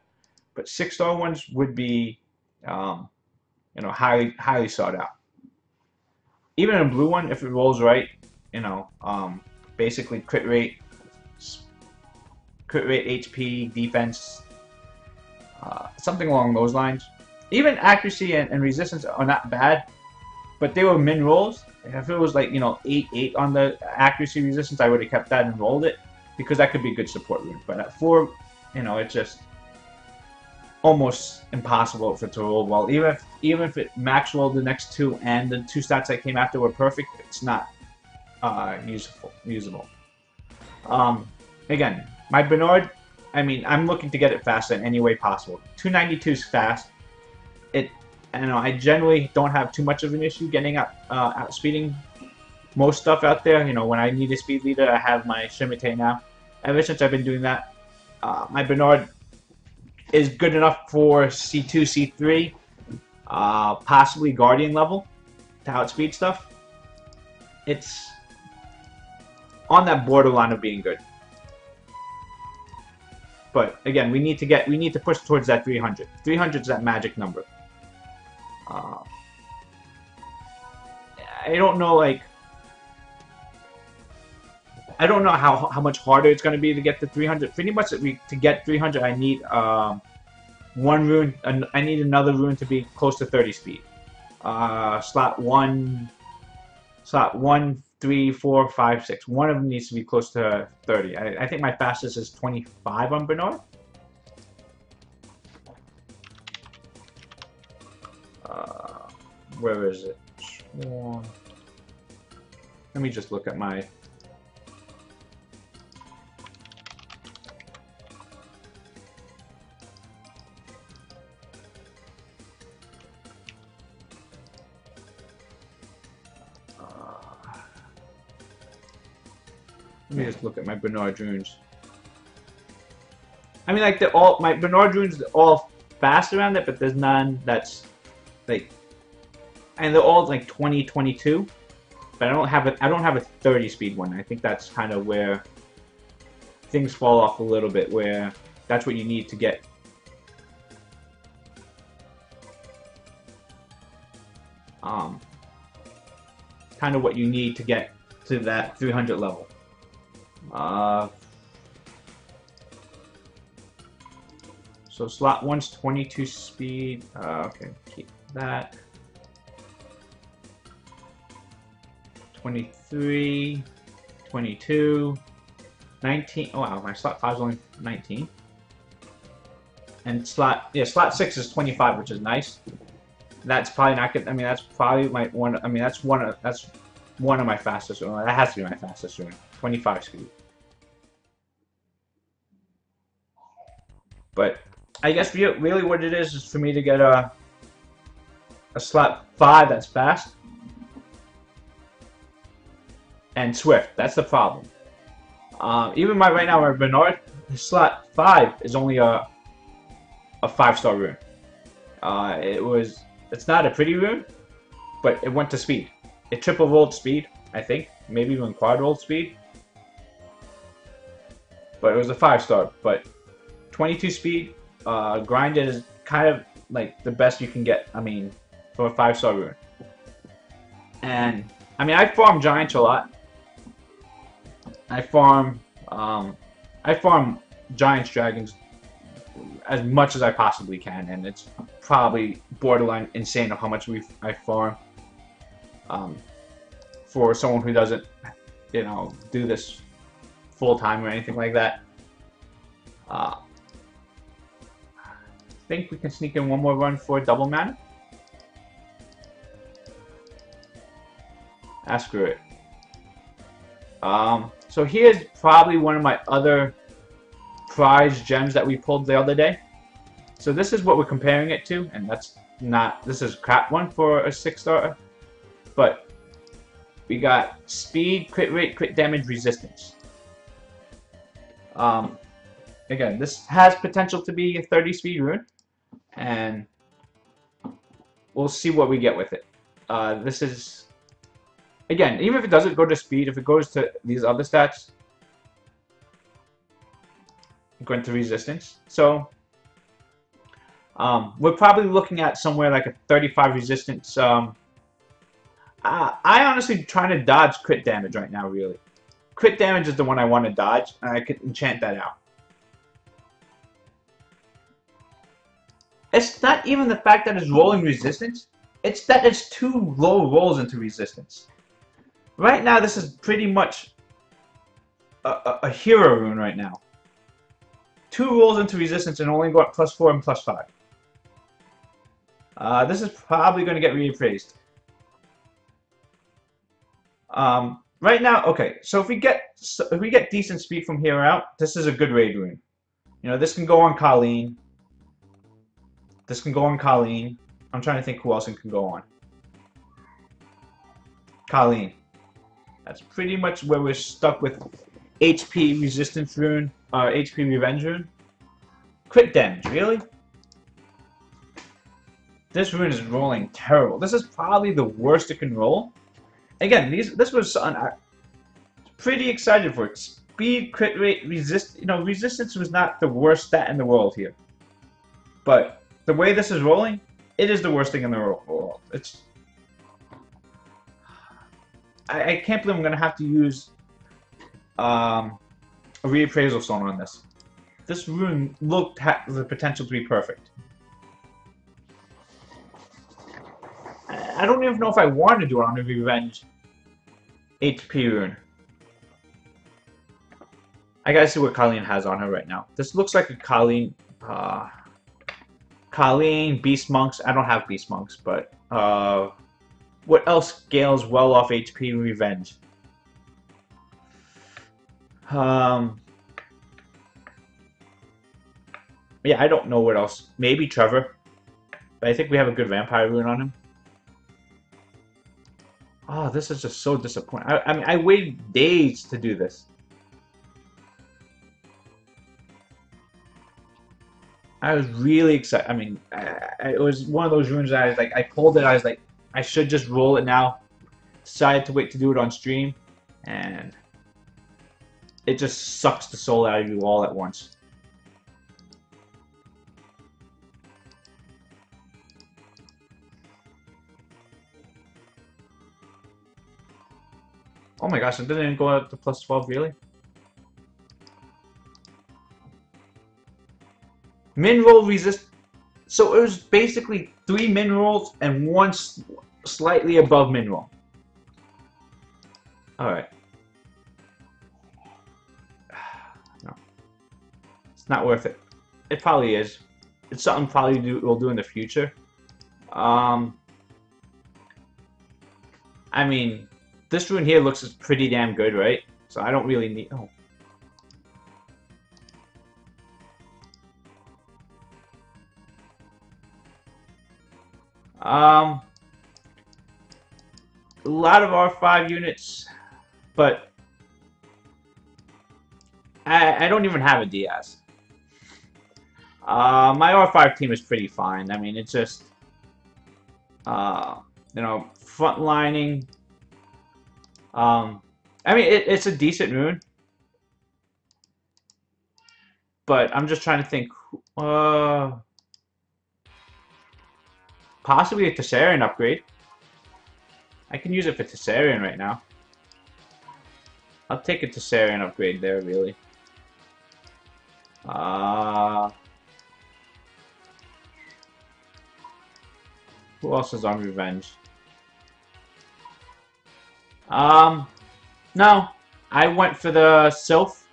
[SPEAKER 1] But 6-star ones would be, highly sought out. Even a blue one, if it rolls right, basically crit rate, HP, defense, something along those lines. Even accuracy and resistance are not bad, but they were min rolls. If it was like 8/8 on the accuracy resistance, I would have kept that and rolled it because that could be a good support rune. But at 4, it's just almost impossible for it to roll well. Even if it max rolled the next 2 and the 2 stats that came after were perfect, it's not usable. Again, my Bernard, I'm looking to get it faster in any way possible. 292 is fast. I generally don't have too much of an issue getting outspeeding most stuff out there. When I need a speed leader, I have my Shimite now. Ever since I've been doing that, my Bernard is good enough for C2, C3, possibly Guardian level to outspeed stuff. It's on that borderline of being good. But again, we need to push towards that 300. 300 is that magic number. I don't know, like, I don't know how much harder it's going to be to get to 300. Pretty much to get 300, I need one rune. I need another rune to be close to 30 speed. Slot 1, 3, 4, 5, 6. One of them needs to be close to 30. I think my fastest is 25 on Bernard. Where is it? Let me just look at my... Let me just look at my Bernard runes. I mean, like, my Bernard runes are all fast around it, but there's none that's like, and they're all like 20, 22. But I don't have a 30 speed one. I think that's kind of where things fall off a little bit. Where that's what you need to get. Kind of what you need to get to that 300 level. So slot 1's 22 speed. Okay, keep that. 23, 22, 19. Oh wow, my slot 5 is only 19. And slot 6 is 25, which is nice. That's probably not good. I mean, that's probably my one. I mean, that's one of my fastest. That has to be my fastest rune. 25 speed. But I guess really what it is for me to get a slot 5 that's fast and swift. That's the problem. Even right now, my Bernard slot 5 is only a 5-star rune. It's not a pretty rune, but it went to speed. It triple rolled speed, I think, maybe even quad rolled speed. But it was a 5-star. But 22 speed, grinded is kind of like the best you can get. I mean, for a 5-star rune. And I mean, I farm giants a lot. I farm giants, dragons as much as I possibly can, and it's probably borderline insane of how much I farm. For someone who doesn't, do this full time or anything like that. I think we can sneak in one more run for double mana. Screw it. So here's probably one of my other prize gems that we pulled the other day. So this is what we're comparing it to, and this is a crap one for a 6-star, but we got speed, crit rate, crit damage, resistance. Again, this has potential to be a 30 speed rune, and we'll see what we get with it. This is, again, even if it doesn't go to speed, if it goes to these other stats, going to resistance. So we're probably looking at somewhere like a 35 resistance. I honestly trying to dodge crit damage right now, really. Crit damage is the one I want to dodge, and I could enchant that out. It's not even the fact that it's rolling resistance, it's that it's 2 low rolls into resistance. Right now, this is pretty much a hero rune right now. 2 rolls into resistance and only go up +4 and +5. This is probably going to get reappraised. Right now, okay. So if we get decent speed from here out, this is a good raid rune. This can go on Colleen. This can go on Colleen. I'm trying to think who else it can go on. Colleen. That's pretty much where we're stuck with HP resistance rune, HP revenge rune. Crit damage, really? This rune is rolling terrible. This is probably the worst it can roll. Again, this was something I was pretty excited for. Speed, crit rate, resistance was not the worst stat in the world here. But the way this is rolling, it is the worst thing in the world. I can't believe I'm going to have to use a reappraisal stone on this. This rune had the potential to be perfect. I don't even know if I want to do it on a revenge HP rune. I gotta see what Colleen has on her right now. This looks like a Colleen, Beast Monks. I don't have Beast Monks, but what else scales well off HP revenge? Yeah, I don't know what else. Maybe Trevor, but I think we have a good vampire rune on him. Oh, this is just so disappointing. I mean, I waited days to do this. I was really excited. I mean, it was one of those runes that I was like, I pulled it. I was like, I should just roll it now. Decided to wait to do it on stream, and it just sucks the soul out of you all at once. Oh my gosh, it didn't even go up to plus 12, really? Min roll resist. So it was basically 3 min rolls and 1 slightly above min roll. Alright. No. It's not worth it. It probably is. It's something probably we'll do in the future. I mean, this rune here looks pretty damn good, right? So I don't really need... Oh. A lot of R5 units, but I don't even have a Diaz. My R5 team is pretty fine. I mean, it's just, frontlining. I mean, it's a decent rune, but I'm just trying to think. Possibly a Tessarian upgrade. I can use it for Tessarian right now. I'll take a Tessarian upgrade there, really. Who else is on Revenge? No. I went for the Sylph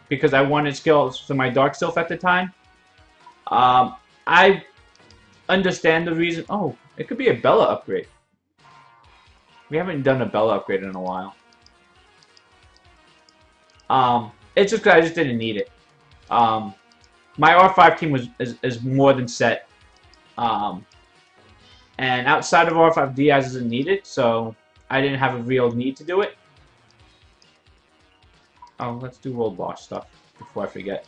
[SPEAKER 1] because I wanted skills for my Dark Sylph at the time. I understand the reason. Oh, it could be a Bella upgrade. We haven't done a Bella upgrade in a while. It's just because I just didn't need it. My R5 team is more than set. And outside of R5, Diaz isn't needed, so I didn't have a real need to do it. Oh, let's do World Boss stuff before I forget.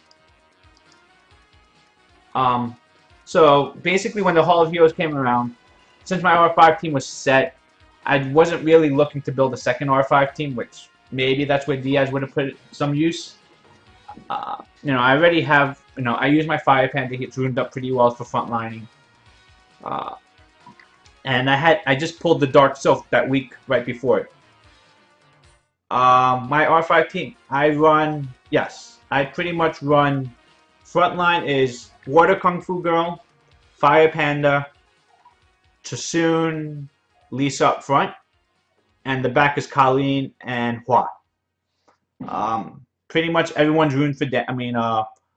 [SPEAKER 1] So basically, when the Hall of Heroes came around, since my R5 team was set, I wasn't really looking to build a second R5 team, which maybe that's where Diaz would have put some use. I already have, I use my Fire Panda. It's runed up pretty well for frontlining. And I just pulled the Dark Sylph that week right before it. My R5 team, I pretty much run, frontline is Water Kung Fu Girl, Fire Panda, Chasun, Lisa up front, and the back is Colleen and Hua. Pretty much everyone's runed for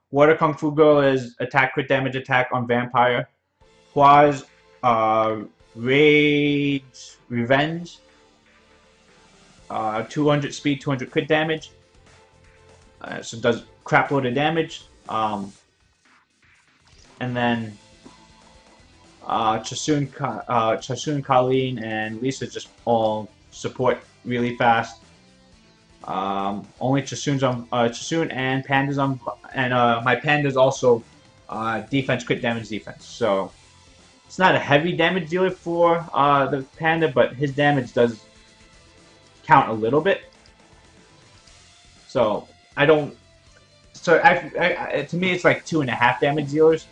[SPEAKER 1] Water Kung Fu Girl is attack crit damage attack on Vampire. Hua's Rage Revenge, 200 speed, 200 crit damage. So it does crap load of damage. And then Chasun, Colleen, and Lisa just all support really fast. Only Chasun's on Chasun and Panda's on, and my Panda's also defense, crit damage, defense. So it's not a heavy damage dealer for the panda, but his damage does count a little bit. So I don't. So to me, it's like 2.5 damage dealers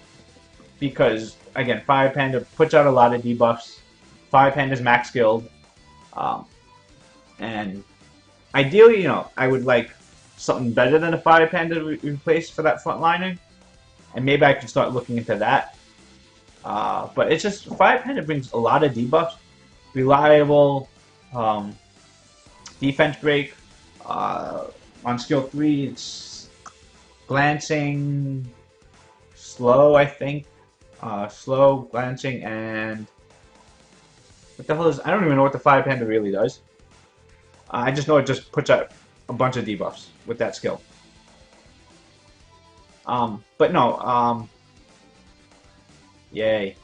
[SPEAKER 1] because again, Fire Panda puts out a lot of debuffs. Fire Panda's max skilled, um, and ideally, I would like something better than a Fire Panda to replace for that frontliner, and maybe I could start looking into that. But it's just Fire Panda brings a lot of debuffs, reliable, um, defense break. On skill 3, it's glancing, slow, I think. Slow, glancing, and what the hell is? I don't even know what the Fire Panda really does. I just know it just puts out a bunch of debuffs with that skill. But no, yay.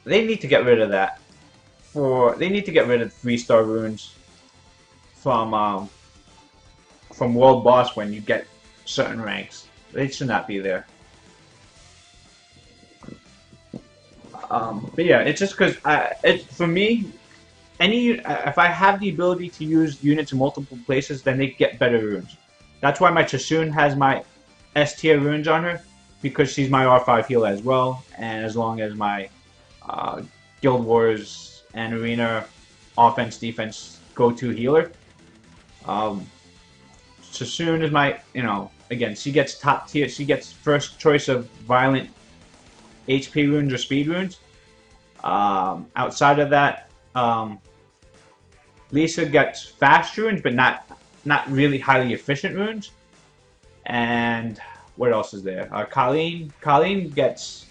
[SPEAKER 1] They need to get rid of that. They need to get rid of 3-star runes from World Boss when you get certain ranks. They should not be there. But yeah, it's just because for me, if I have the ability to use units in multiple places, then they get better runes. That's why my Chasun has my S tier runes on her, because she's my R5 healer as well, and as long as my Guild Wars and Arena offense defense go-to healer. Chasun is my, again, she gets top tier, she gets first choice of violent HP runes or speed runes. Outside of that, Lisa gets fast runes, but not really highly efficient runes. And what else is there? Colleen gets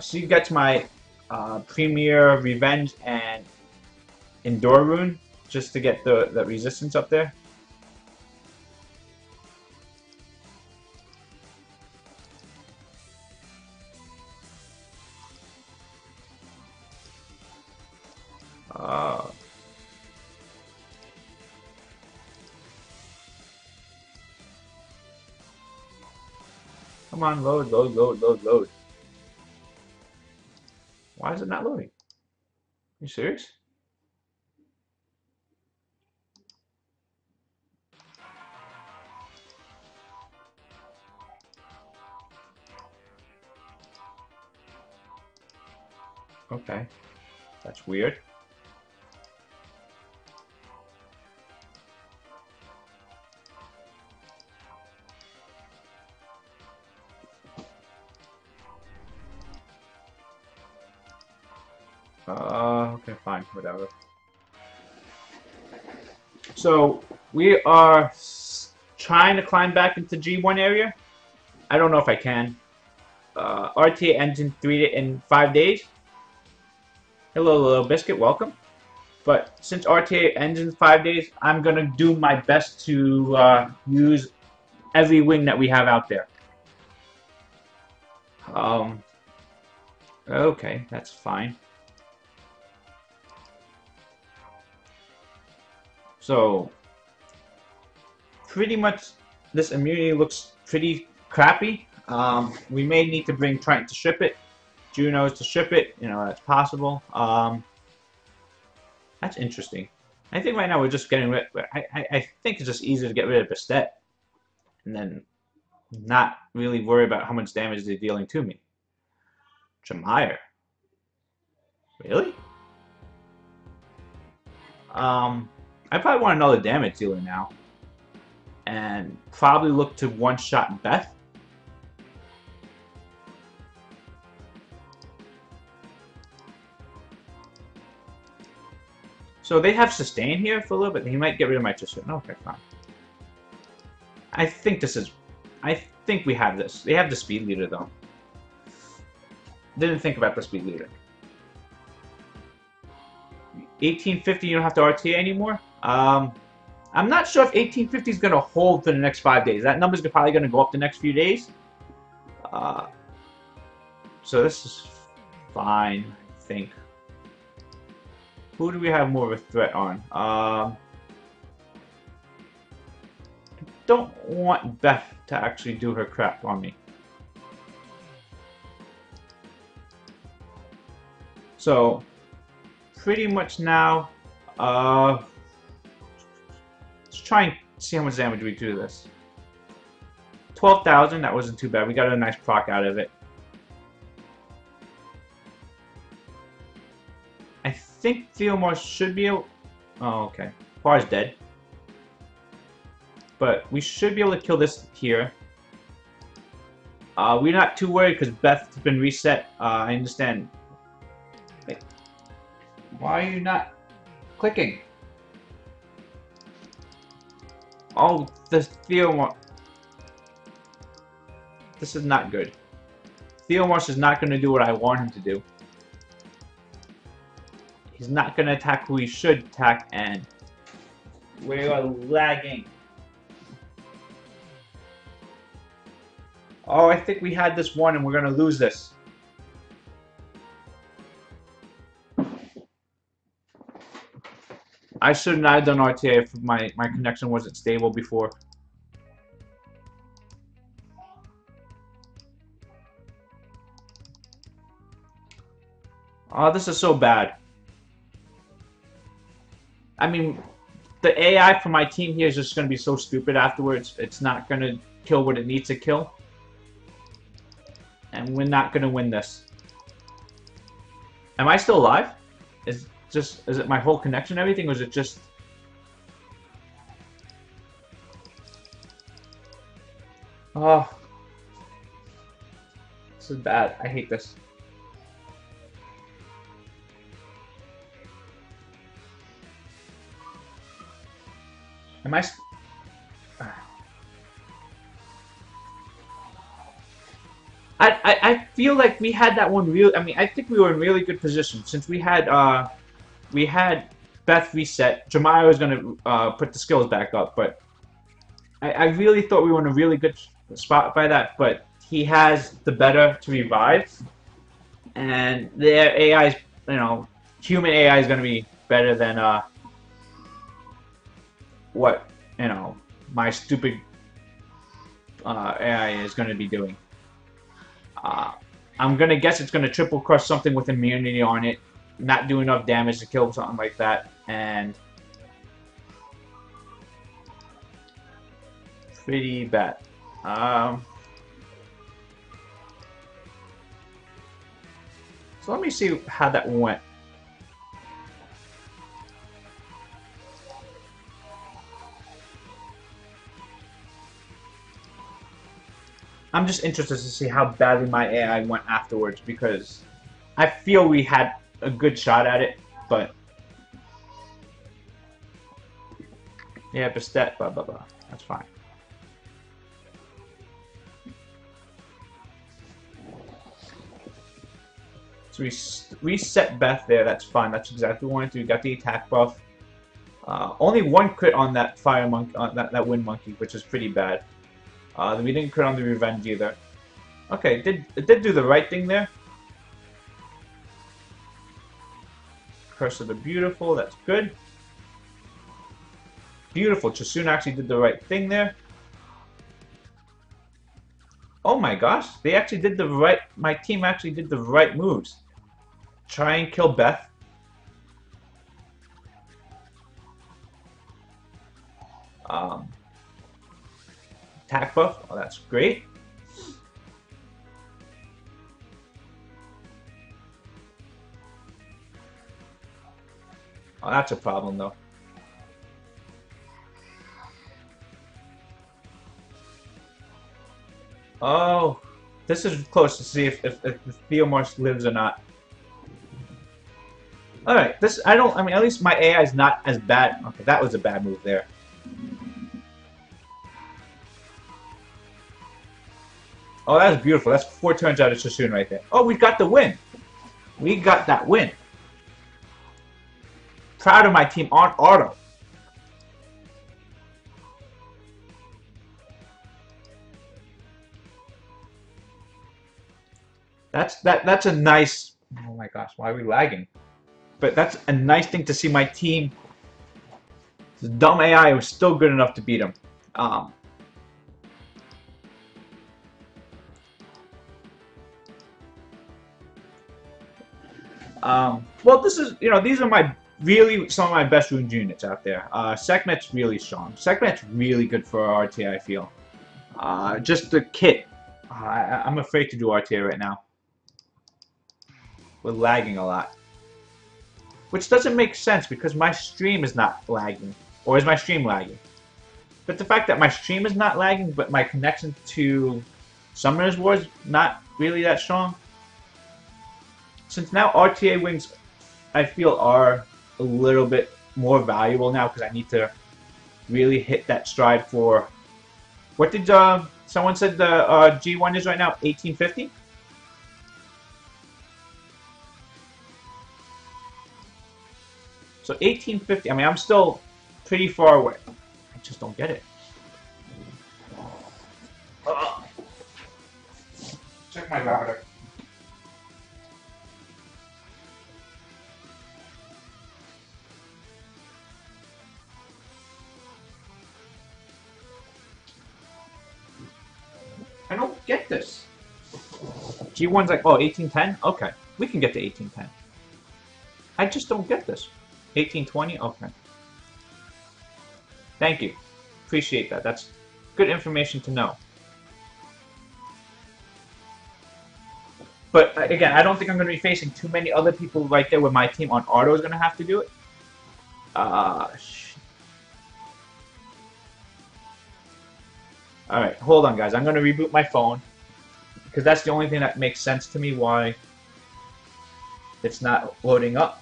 [SPEAKER 1] she gets my Premier Revenge and Endure rune just to get the resistance up there. Come on, load, load, load, load, load. Why is it not loading? Are you serious? Okay, that's weird. Okay, fine, whatever. So, we are trying to climb back into G1 area. I don't know if I can. RTA ends in 5 days. Hello, little biscuit, welcome. But since RTA ends in 5 days, I'm gonna do my best to use every wing that we have out there. Okay, that's fine. So, pretty much this immunity looks pretty crappy. We may need to bring Triton to ship it, Junos to ship it, that's possible. That's interesting. I think right now we're just getting rid. I think it's just easier to get rid of Bastet, and then not really worry about how much damage they're dealing to me. Jamire. Really? I probably want another damage dealer now. And probably look to one-shot Beth. So they have sustain here for a little bit. He might get rid of my Chasun. Okay, fine. I think we have this. They have the speed leader though. Didn't think about the speed leader. 1850, you don't have to RTA anymore. I'm not sure if 1850 is going to hold for the next 5 days. That number's probably going to go up the next few days. So this is fine, I think. Who do we have more of a threat on? don't want Beth to actually do her crap on me. So, pretty much now, let's try and see how much damage we do to this. 12,000, that wasn't too bad. We got a nice proc out of it. I think Theomar should be able... Oh, okay. Par's dead. But we should be able to kill this here. We're not too worried because Beth's been reset. I understand. Wait. Why are you not clicking? Oh, the Theomar... This is not good. Theomar is not going to do what I want him to do. He's not going to attack who he should attack, and we are lagging. Oh, I think we had this one, and we're going to lose this. I should not have done RTA if my connection wasn't stable before. Oh, this is so bad. I mean, the AI for my team here is just going to be so stupid afterwards. It's not going to kill what it needs to kill. And we're not going to win this. Am I still alive? Is it my whole connection and everything, or is it just... Oh. This is bad. I hate this. Am I... I feel like we had that one real... I mean, I think we were in really good position since we had Beth reset. Jemiah was going to put the skills back up, but I really thought we were in a really good spot by that, but he has the better to revive, and their AI is, you know, human AI is going to be better than what, you know, my stupid AI is going to be doing. I'm going to guess it's going to triple crush something with immunity on it, not do enough damage to kill something like that, and pretty bad. So let me see how that went. I'm just interested to see how badly my AI went afterwards, because I feel we had a good shot at it, but yeah, Bastet, blah blah blah. That's fine. So we reset Beth there. That's fine. That's exactly what we wanted to do. We got the attack buff. Only one crit on that fire monkey, that wind monkey, which is pretty bad. We didn't crit on the revenge either. Okay, it did do the right thing there. Curse of the Beautiful, that's good. Beautiful, Chasun actually did the right thing there. Oh my gosh, they actually did the right, my team actually did the right moves. Try and kill Beth. Attack buff, oh that's great. Oh, that's a problem though. Oh, this is close to see if Theomar lives or not. Alright, I mean, at least my AI is not as bad. Okay, that was a bad move there. Oh, that's beautiful. That's 4 turns out of Chasun right there. Oh, we got the win. We got that win. Proud of my team on auto. That's a nice... Oh my gosh, why are we lagging? But that's a nice thing to see my team. This dumb AI was still good enough to beat him. Well, this is, these are really some of my best runes units out there. Sekhmet's really strong. Sekhmet's really good for RTA, I feel. Just the kit. I'm afraid to do RTA right now. We're lagging a lot. Which doesn't make sense because my stream is not lagging. Or is my stream lagging? But the fact that my stream is not lagging, but my connection to Summoner's War is not really that strong. Since now RTA wings, I feel, are a little bit more valuable now because I need to really hit that stride for... What did someone said the G1 is right now? 1850? So 1850, I mean, I'm still pretty far away. I just don't get it. Check my router. I don't get this. G1's like, oh, 1810? Okay, we can get to 1810. I just don't get this. 1820? Okay. Thank you. Appreciate that. That's good information to know. But again, I don't think I'm going to be facing too many other people right there with my team on auto is going to have to do it. Alright, hold on guys. I'm going to reboot my phone. Because that's the only thing that makes sense to me why it's not loading up.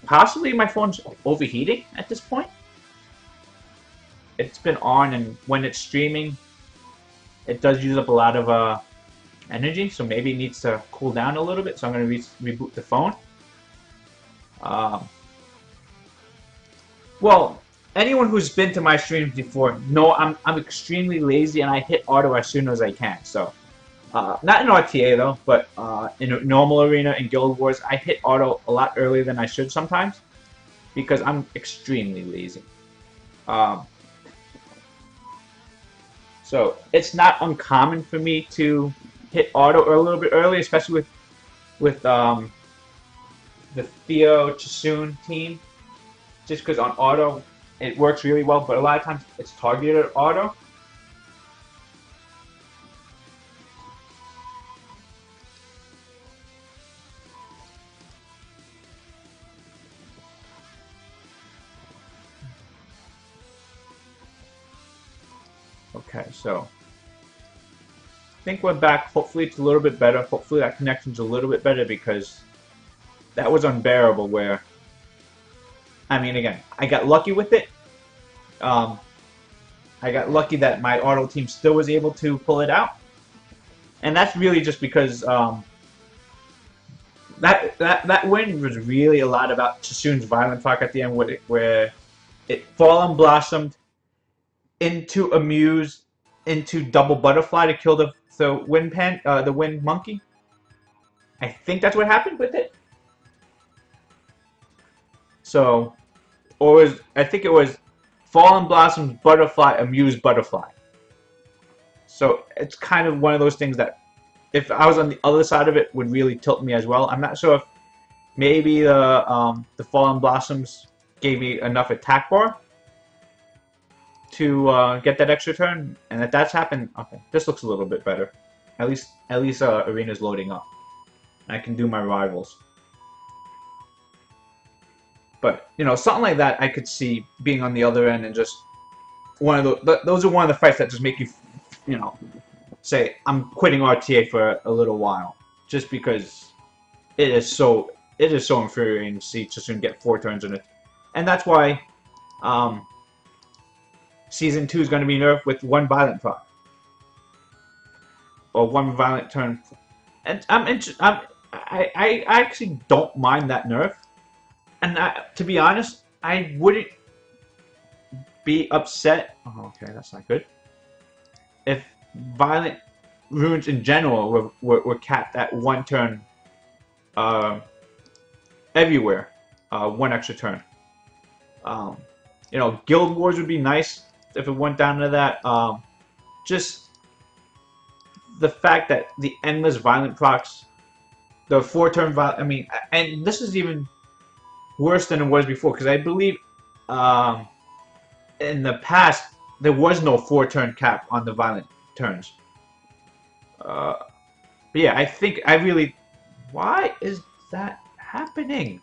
[SPEAKER 1] Possibly my phone's overheating at this point. It's been on, and when it's streaming, it does use up a lot of energy, so maybe it needs to cool down a little bit, so I'm going to reboot the phone. Well, anyone who's been to my streams before know I'm extremely lazy, and I hit auto as soon as I can, so... not in RTA though, but in a normal arena, in Guild Wars, I hit auto a lot earlier than I should sometimes because I'm extremely lazy. So it's not uncommon for me to hit auto a little bit early, especially with the Theo Chasoon team, just because on auto it works really well, but a lot of times it's targeted auto. Okay, so I think we're back. Hopefully it's a little bit better. Hopefully that connection's a little bit better because that was unbearable where, I mean, again, I got lucky with it. I got lucky that my auto team still was able to pull it out. And that's really just because that win was really a lot about Chasoon's Violent Proc at the end where it Fallen Blossomed into Amuse, into Double Butterfly to kill the wind monkey. I think that's what happened with it. So, I think it was Fallen Blossoms, Butterfly, Amuse, Butterfly. So it's kind of one of those things that, if I was on the other side of it, would really tilt me as well. I'm not sure if maybe the Fallen Blossoms gave me enough attack bar to get that extra turn, and if that's happened, okay, this looks a little bit better. At least arena's loading up. I can do my rivals. But something like that, I could see being on the other end and just one of those are one of the fights that just make you, say I'm quitting RTA for a little while, just because it is so infuriating to see Chasoon get 4 turns in it, and that's why. Season 2 is going to be nerfed with 1 violent proc. Or 1 violent turn. And I actually don't mind that nerf. And to be honest, I wouldn't be upset. Oh, okay, that's not good. If violent runes in general were capped at 1 turn everywhere. 1 extra turn. Guild Wars would be nice if it went down to that. Just the fact that the endless violent procs the 4-turn I mean, and this is even worse than it was before, because I believe in the past there was no 4-turn cap on the violent turns. But yeah, I think I really... Why is that happening?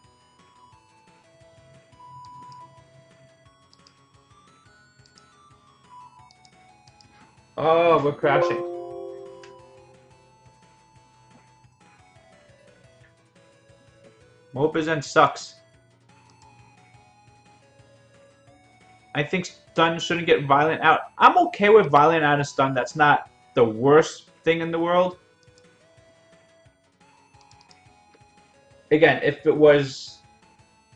[SPEAKER 1] Oh, we're crashing. Mopazan sucks. I think stun shouldn't get violent out. I'm okay with violent out of stun. That's not the worst thing in the world. Again, if it was...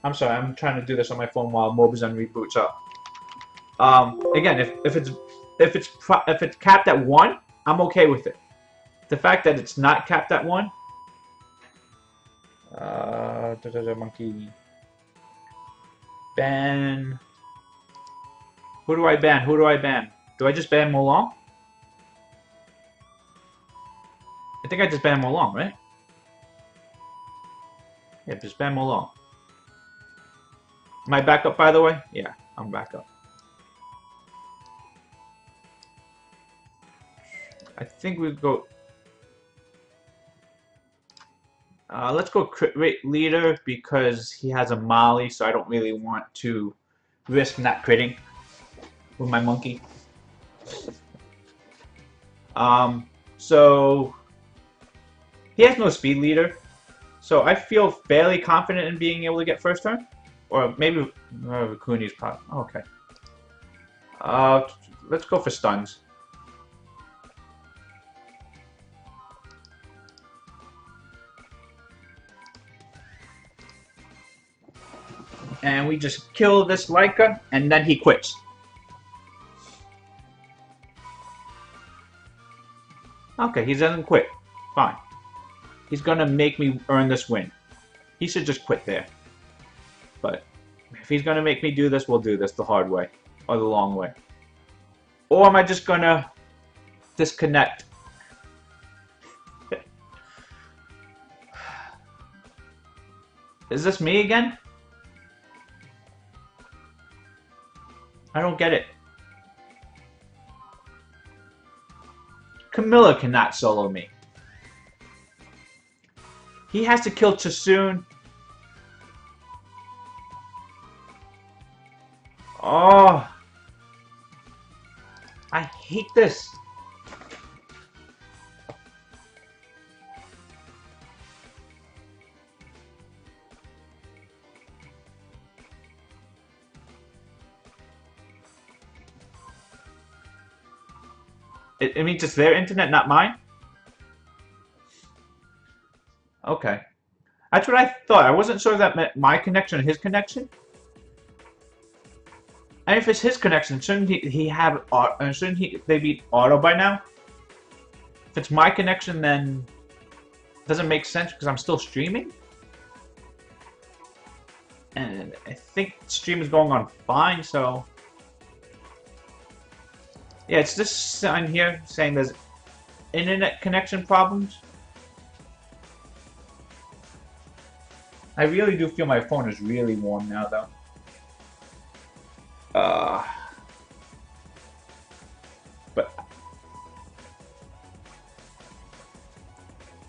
[SPEAKER 1] I'm sorry, I'm trying to do this on my phone while Mobazan reboots up. Again, if it's capped at 1, I'm okay with it. The fact that it's not capped at 1... monkey... Ban... Who do I ban? Who do I ban? Do I just ban Molong? I think I just banned Molong, right? Yeah, just ban Molong. Am I back up, by the way? Yeah, I'm back up. I think we'll go... let's go crit rate leader because he has a molly, so I don't really want to risk not critting with my monkey. So he has no speed leader, so I feel fairly confident in being able to get first turn, or maybe Rakuni's probably okay. Let's go for stuns. And we just kill this Leica, and then he quits. Okay, he doesn't quit. Fine. He's gonna make me earn this win. He should just quit there. But if he's gonna make me do this, we'll do this the hard way. Or the long way. Or am I just gonna disconnect? Is this me again? I don't get it. Camilla cannot solo me. He has to kill Chasun. Oh. I hate this. It means it's their internet, not mine? Okay. That's what I thought. I wasn't sure if that meant my connection or his connection. And if it's his connection, shouldn't he have... shouldn't they be auto by now? If it's my connection, then... it doesn't make sense because I'm still streaming? And I think stream is going on fine, so... yeah, it's this sign here saying there's internet connection problems. I really do feel my phone is really warm now, though. But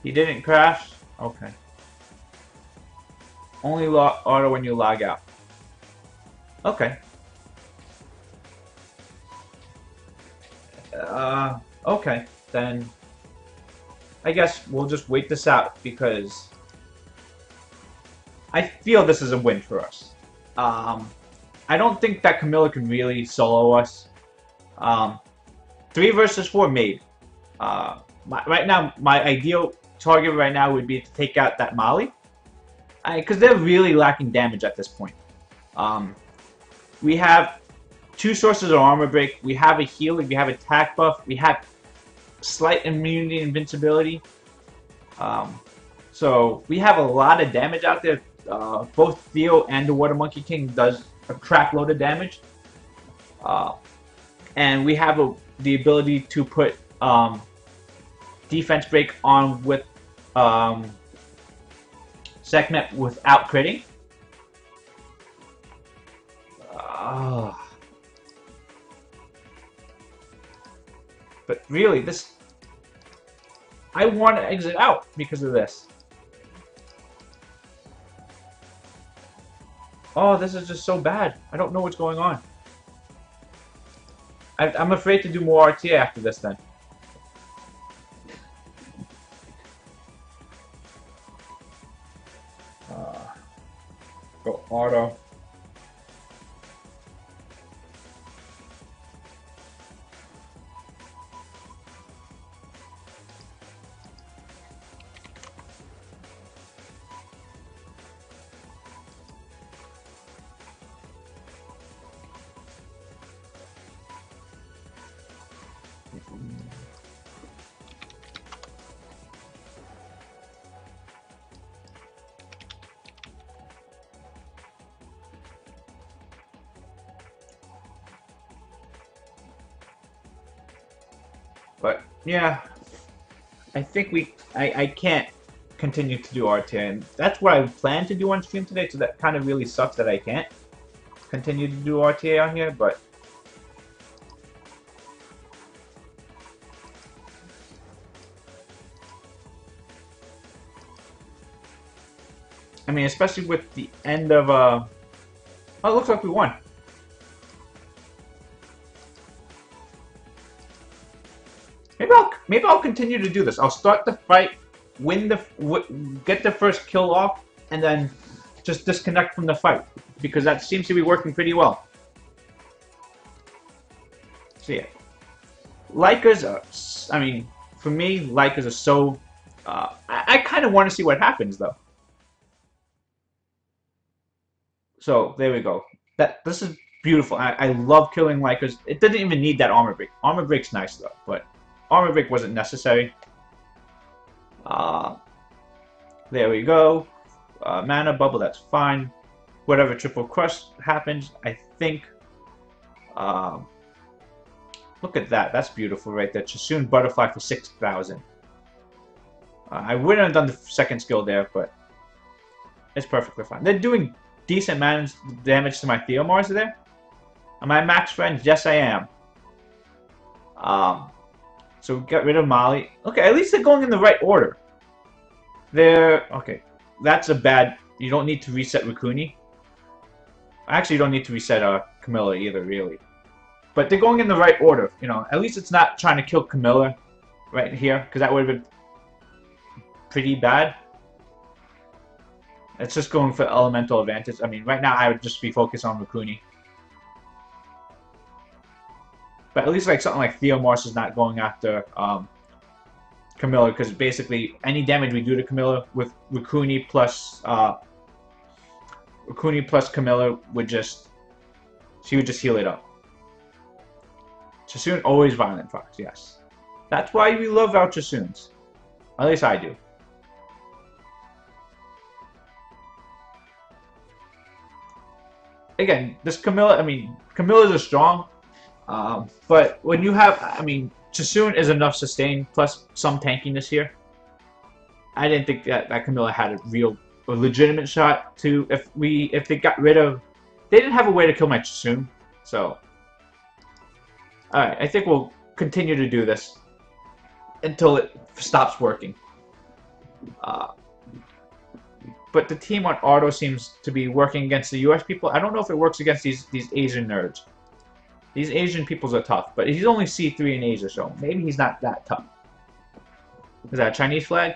[SPEAKER 1] he didn't crash? Okay. Only auto when you log out. Okay. Okay, then I guess we'll just wait this out because I feel this is a win for us. I don't think that Camilla can really solo us. 3 versus 4 made. Right now, my ideal target right now would be to take out that Molly. Because they're really lacking damage at this point. We have 2 sources of armor break. We have a healing. We have attack buff. We have slight immunity and invincibility. So we have a lot of damage out there. Both Theo and the Water Monkey King does a crap load of damage. And we have the ability to put defense break on with segment without critting. Oh. But really, this... I want to exit out because of this. Oh, this is just so bad. I don't know what's going on. I'm afraid to do more RTA after this then. Go auto. But yeah, I think I can't continue to do RTA, and that's what I planned to do on stream today, so that kind of really sucks that I can't continue to do RTA on here, but I mean, especially with the end of oh, it looks like we won. Maybe I'll continue to do this. I'll start the fight, get the first kill off, and then just disconnect from the fight, because that seems to be working pretty well. So yeah, Lycas are, I mean, for me, Lycas are so. I kind of want to see what happens though. So there we go. This is beautiful. I love killing Lycas. It didn't even need that armor break. Armor break's nice though, but armor break wasn't necessary. There we go. Mana bubble, that's fine. Whatever triple crush happens, I think. Look at that. That's beautiful right there. Chasun Butterfly for 6,000. I wouldn't have done the second skill there, but it's perfectly fine. They're doing decent damage to my Theomars there. Am I max friends? Yes, I am. So we got rid of Molly. Okay, at least they're going in the right order. Okay. That's a bad... You don't need to reset Rukuni. Actually, you don't need to reset Camilla either, really. But they're going in the right order. You know, at least it's not trying to kill Camilla right here, because that would have been pretty bad. It's just going for elemental advantage. I mean, right now I would just be focused on Rukuni. But at least like something like Theomars is not going after Camilla, because basically any damage we do to Camilla with Rukuni plus Camilla would just heal it up. Chasun always Violent Fox, yes. That's why we love our Chasuns. At least I do. Again, this Camilla, I mean, Camilla's a strong, but when you have, I mean, Chasun is enough sustain plus some tankiness here. I didn't think that Camilla had a legitimate shot to, if they got rid of, they didn't have a way to kill my Chasun, so. Alright, I think we'll continue to do this until it stops working. But the team on auto seems to be working against the US people. I don't know if it works against these Asian nerds. These Asian peoples are tough, but he's only C3 in Asia, so maybe he's not that tough. Is that a Chinese flag?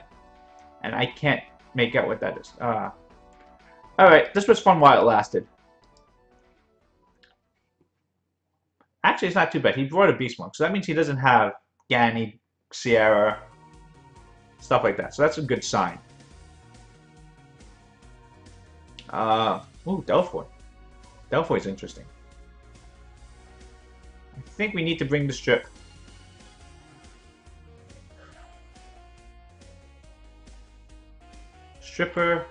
[SPEAKER 1] And I can't make out what that is. Alright, this was fun while it lasted. Actually, it's not too bad. He brought a Beast Monk, so that means he doesn't have Ganny, Sierra, stuff like that. So that's a good sign. Ooh, Delphoy. Delphoy's interesting. I think we need to bring the strip. Stripper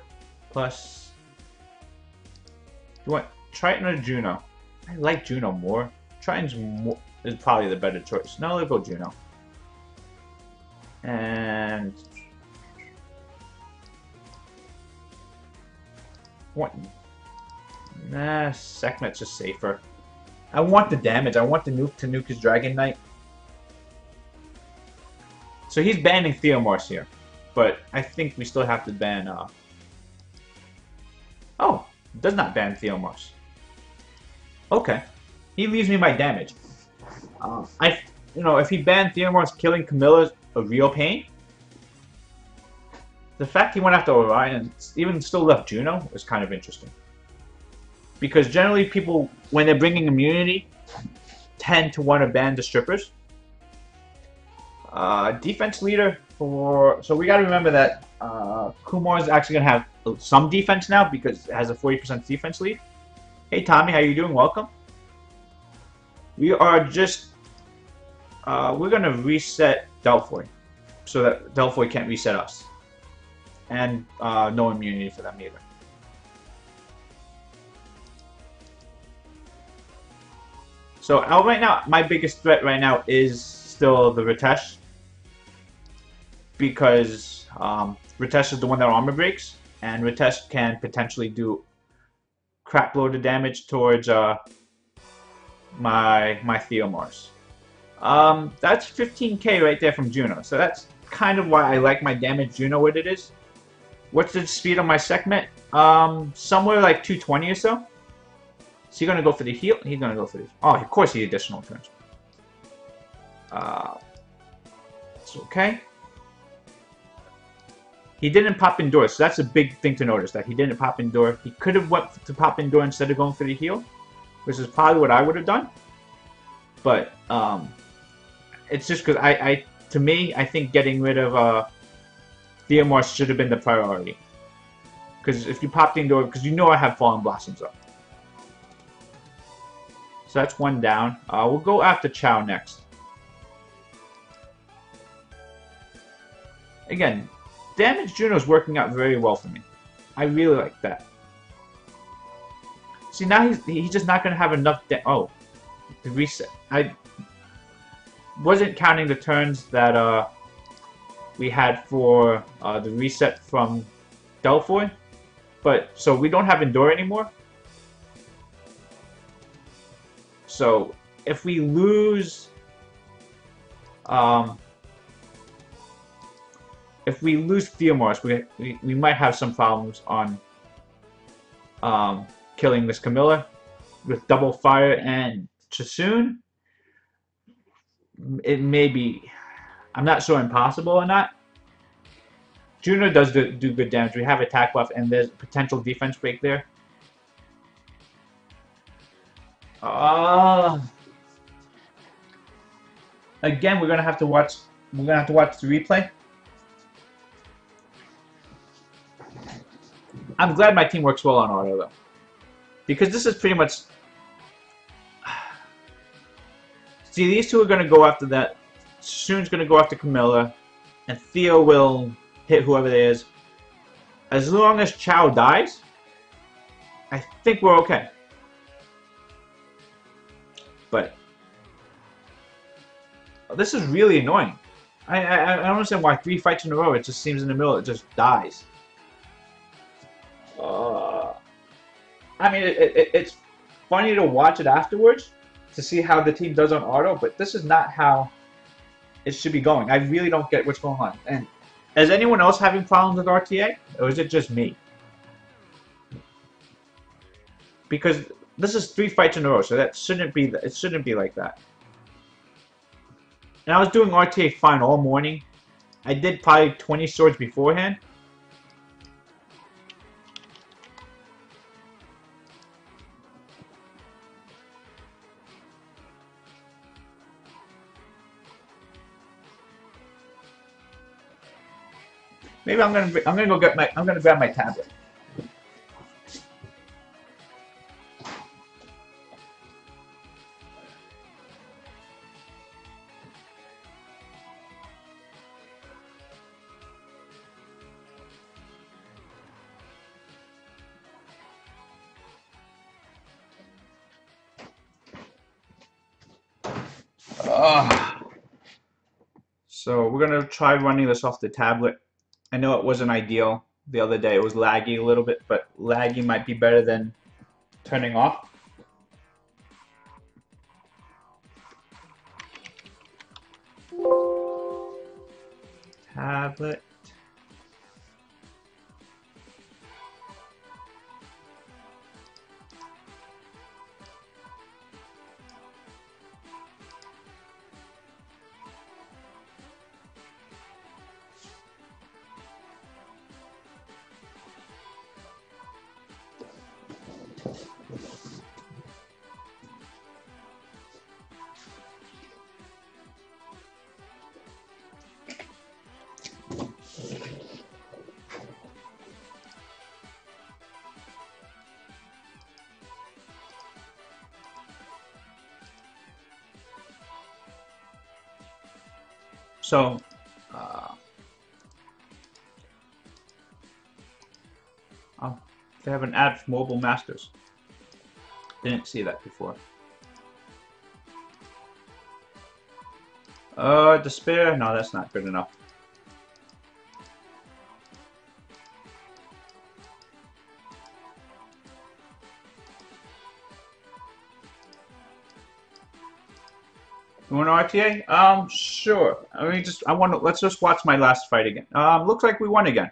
[SPEAKER 1] plus... You want Triton or Juno? I like Juno more. Triton's is probably the better choice. No, let's go Juno. And... What? Nah, Sekhmet's just safer. I want the damage. I want the nuke to nuke his Dragon Knight. So he's banning Theomorse here. But I think we still have to ban... Oh, does not ban Theomorse. Okay. He leaves me my damage. If he banned Theomorse, killing Camilla's a real pain. The fact he went after Orion and even still left Juno is kind of interesting. Because generally people, when they're bringing immunity, tend to want to ban the strippers. Defense leader for... So we got to remember that Kumar is actually going to have some defense now because it has a 40% defense lead. Hey Tommy, how you doing? Welcome. We are just... we're going to reset Delphoy so that Delphoy can't reset us. And no immunity for them either. So right now, my biggest threat right now is still the Ritesh. Because Ritesh is the one that armor breaks. And Ritesh can potentially do crap load of damage towards my Theomorse. That's 15k right there from Juno. So that's kind of why I like my damage Juno what it is. What's the speed on my Sekhmet? Somewhere like 220 or so. Is he going to go for the heal? He's going to go for the... Oh, of course he additional turns. It's okay. He didn't pop Endure, so that's a big thing to notice, that he didn't pop Endure. He could have went to pop Endure instead of going for the heal, which is probably what I would have done. But, it's just because to me, I think getting rid of Theomorse should have been the priority. Because if you pop the Endure, because you know I have Fallen Blossoms up. So that's one down. We'll go after Chow next. Again, damage Juno's working out very well for me. I really like that. See, now he's just not going to have enough... Oh, the reset. I wasn't counting the turns that we had for the reset from Delphoy. But, so we don't have Endure anymore. So, if we lose... if we lose Theomorse, we might have some problems on killing this Camilla with Double Fire and Chasoon. It may be... I'm not sure impossible or not. Juno does do good damage. We have attack buff and there's potential defense break there. Again, we're gonna have to watch. We're gonna have to watch the replay. I'm glad my team works well on auto though, because this is pretty much. See, these two are gonna go after that. Soon's gonna go after Camilla, and Theo will hit whoever it is. As long as Chow dies, I think we're okay. But this is really annoying. I don't understand why 3 fights in a row it just seems in the middle it just dies. I mean it's funny to watch it afterwards to see how the team does on auto, but this is not how it should be going. I really don't get what's going on. And is anyone else having problems with RTA, or is it just me? Because this is 3 fights in a row, so that shouldn't be. It shouldn't be like that. And I was doing RTA fine all morning. I did probably 20 swords beforehand. Maybe I'm gonna go get my. I'm gonna grab my tablet. So we're gonna try running this off the tablet. I know it wasn't ideal, the other day. It was laggy a little bit, but laggy might be better than turning off. Tablet. So, oh, they have an ad for Mobile Masters. Didn't see that before. Despair? No, that's not good enough. You want an RTA? Sure. Let's just watch my last fight again. Looks like we won again.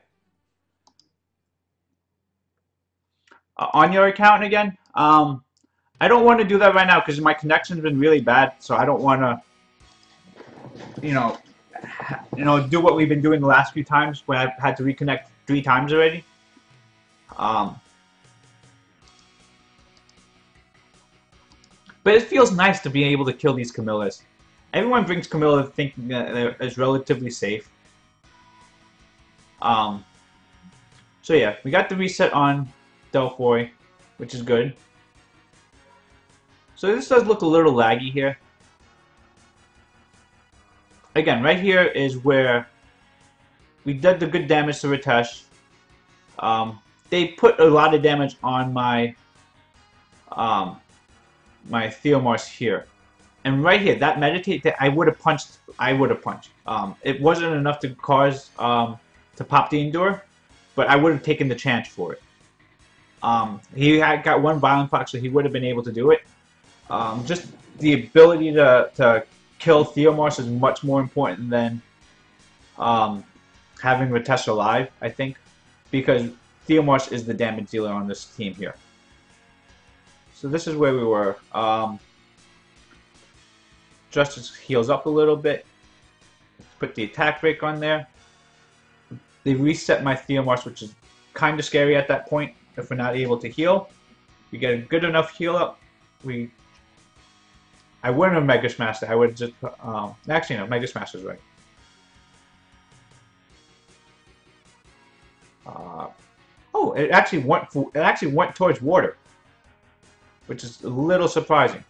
[SPEAKER 1] On your account again? I don't want to do that right now because my connection's been really bad, so I don't want to, do what we've been doing the last few times when I've had to reconnect 3 times already. But it feels nice to be able to kill these Camillas. Everyone brings Camilla thinking that it's relatively safe. So yeah, we got the reset on Delphoy, which is good. So this does look a little laggy here. Again, right here is where we did the good damage to Ritesh. They put a lot of damage on my my Theomars here. And right here, that meditate that I would have punched. It wasn't enough to cause to pop the Endure, but I would have taken the chance for it. He had got 1 Violent Proc, so he would have been able to do it. Just the ability to kill Theomars is much more important than having Ritesh alive, I think, because Theomars is the damage dealer on this team here. So this is where we were. Justice heals up a little bit. Put the attack break on there. They reset my Theomars, which is kind of scary at that point if we're not able to heal. We get a good enough heal up. I wouldn't have Mega Smashed it. I would just actually no, Mega Smash is right. Oh, it actually went towards water, which is a little surprising.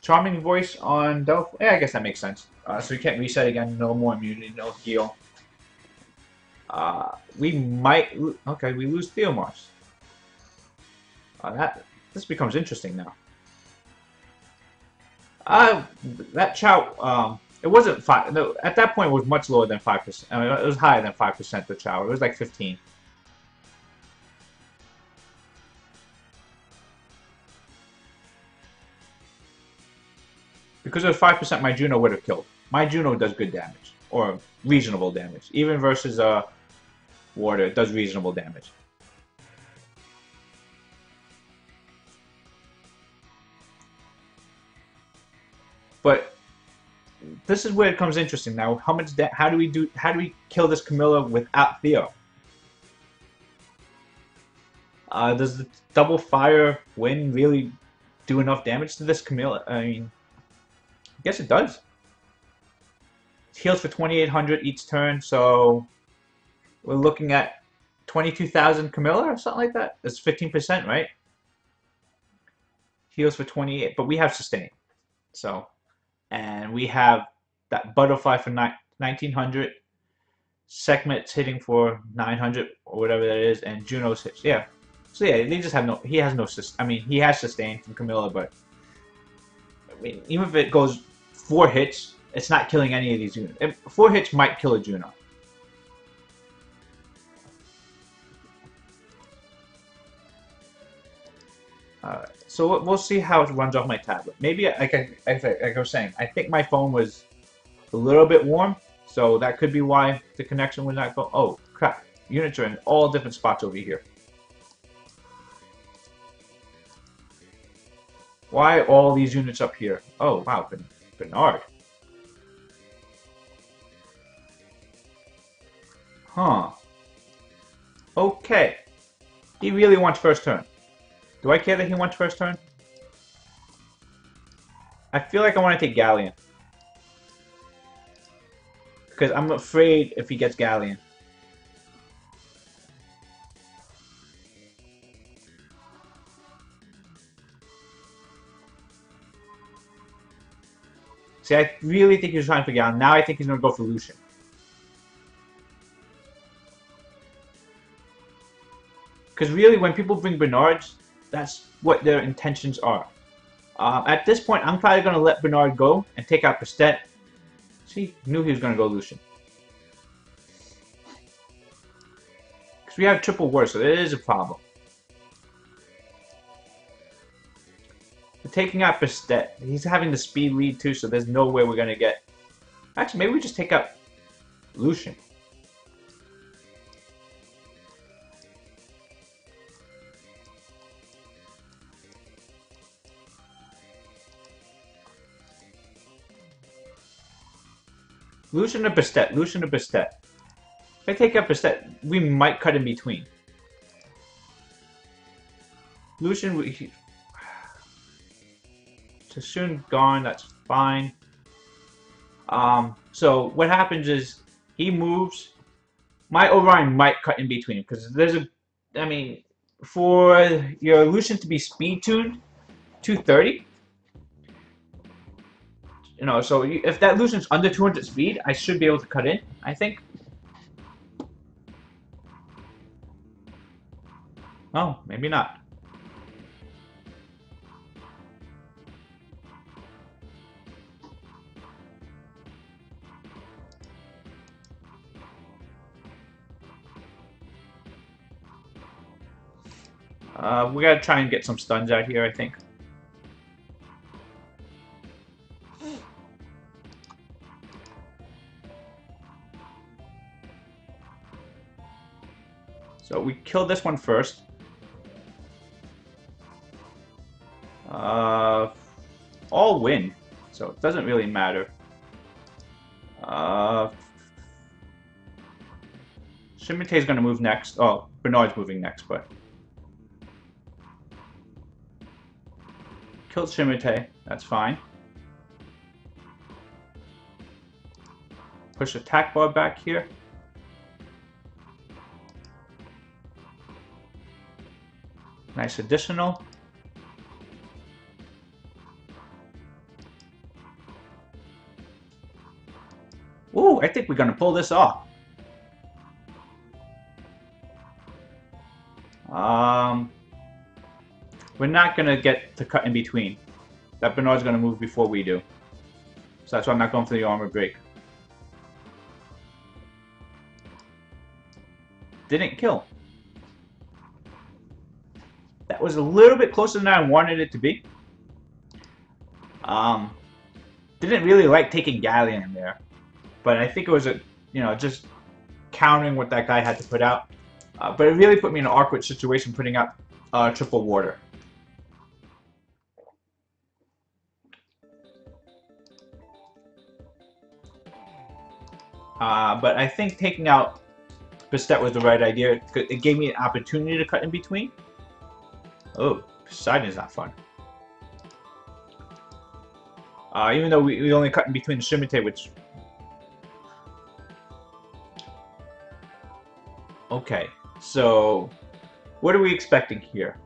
[SPEAKER 1] Charming voice on Delph. Yeah, I guess that makes sense. So you can't reset again. No more immunity. No heal. We might. Okay, we lose Theomars. This becomes interesting now. That Chow. It wasn't 5. No, at that point, it was much lower than 5%. I mean, it was higher than 5%. The Chow. It was like 15. Because it was 5%, my Juno would have killed. My Juno does good damage, or reasonable damage. Even versus water, it does reasonable damage. But this is where it becomes interesting now. How do we kill this Camilla without Theo? Does the double fire win really do enough damage to this Camilla? I mean, I guess it does. It heals for 2,800 each turn, so we're looking at 22,000 Camilla or something like that. That's 15%, right? Heals for 28, but we have sustain. So, and we have that butterfly for 1,900. Sekhmet's hitting for 900 or whatever that is, and Juno's hits. Yeah. So yeah, they just have no. He has no. I mean, he has sustain from Camilla, but I mean, even if it goes 4 hits, it's not killing any of these units. 4 hits might kill a Juno. So we'll see how it runs off my tablet. Maybe, like I was saying, I think my phone was a little bit warm, so that could be why the connection was not going. Oh crap! Units are in all different spots over here. Why all these units up here? Oh wow, Bernard. Huh. Okay. He really wants first turn. Do I care that he wants first turn? I feel like I want to take Galleon. Because I'm afraid if he gets Galleon. See, I really think he was trying for Galleon. Now I think he's going to go for Lucian. Because really, when people bring Bernards, that's what their intentions are. At this point, I'm probably going to let Bernard go and take out Bastet. See, knew he was going to go Lucian. Because we have triple war, so it is a problem. We're taking out Bastet. He's having the speed lead too, so there's no way we're going to get... Actually, maybe we just take out Lucian. Lucian or Bastet? Lucian or Bastet? If I take out Bastet, we might cut in between. Lucian, Sassoon gone, that's fine. So what happens is he moves. My Orion might cut in between because there's a, I mean, for your Lucian to be speed tuned, 230. You know, so if that Lucian's under 200 speed, I should be able to cut in, I think. Oh, maybe not. We gotta try and get some stuns out here, I think. So we kill this one first. All win, so it doesn't really matter. Shimite's gonna move next. Oh, Bernard's moving next, but killed Shimite. That's fine. Push attack bar back here. Nice additional. Ooh, I think we're gonna pull this off. We're not gonna get to cut in between. That Bernard's gonna move before we do. So that's why I'm not going for the armor break. Didn't kill. That was a little bit closer than I wanted it to be. Didn't really like taking Galleon in there. But I think it was just countering what that guy had to put out. But it really put me in an awkward situation putting out triple water. But I think taking out Bastet was the right idea. It gave me an opportunity to cut in between. Oh, Poseidon's not fun. Even though we only cut in between the Shimite, which... Okay, so... What are we expecting here?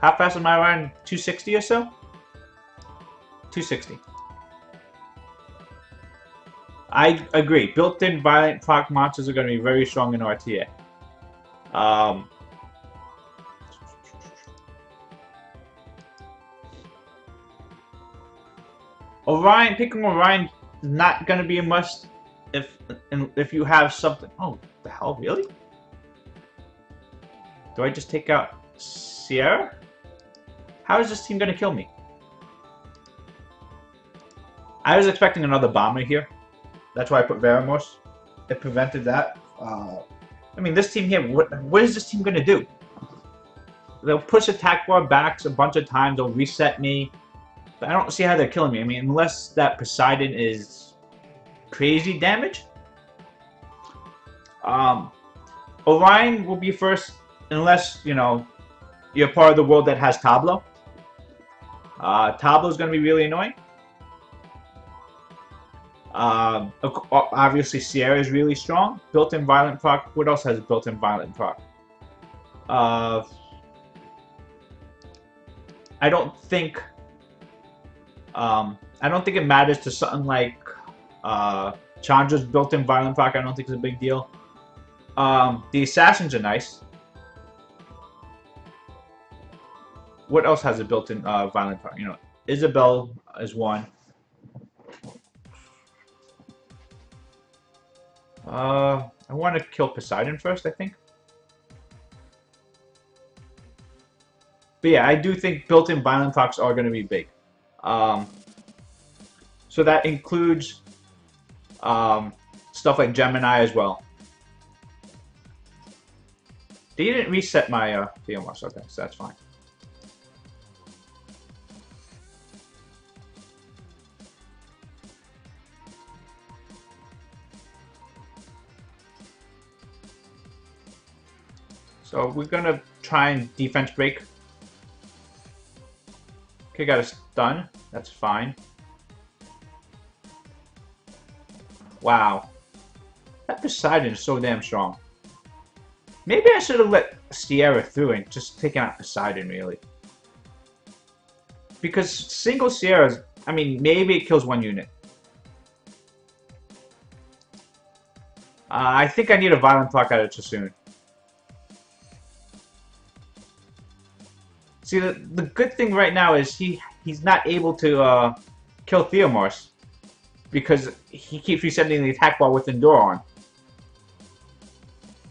[SPEAKER 1] How fast am I around? 260 or so? 260. I agree. Built-in violent proc monsters are going to be very strong in RTA. Orion, picking Orion is not gonna be a must if you have something. Oh, the hell, really? Do I just take out Sierra? How is this team gonna kill me? I was expecting another bomber here. That's why I put Veramos. It prevented that. I mean, this team here, what is this team gonna do? They'll push attack bar backs a bunch of times. They'll reset me. But I don't see how they're killing me. I mean, unless that Poseidon is crazy damage. Orion will be first, unless, you know, you're part of the world that has Tableau. Tableau is going to be really annoying. Obviously, Sierra is really strong. Built-in violent proc. What else has built-in violent proc? I don't think it matters to something like Chandra's built-in violent proc. I don't think it's a big deal. The assassins are nice. What else has a built-in violent proc? You know, Isabel is one. I want to kill Poseidon first, I think. But yeah, I do think built-in violent procs are going to be big. So that includes stuff like Gemini as well. They didn't reset my Theomos, okay, so that's fine. So we're gonna try and defense break. Okay, got a stun. That's fine. Wow. That Poseidon is so damn strong. Maybe I should have let Sierra through and just taken out Poseidon, really. Because single Sierra's, I mean, maybe it kills one unit. I think I need a violent proc out of Chasun. See, the good thing right now is he's not able to kill Theomars because he keeps resetting the attack bar with Endure on.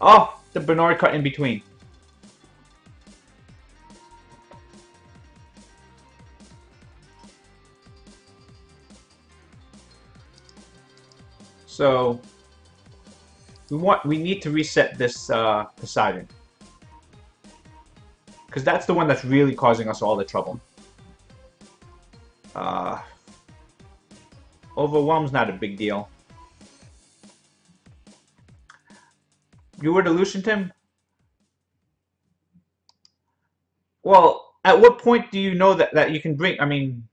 [SPEAKER 1] Oh, the Bernard cut in between. So we need to reset this Poseidon. Because that's the one that's really causing us all the trouble. Overwhelm's not a big deal. You were to Lucian him? Well, at what point do you know that you can bring, I mean,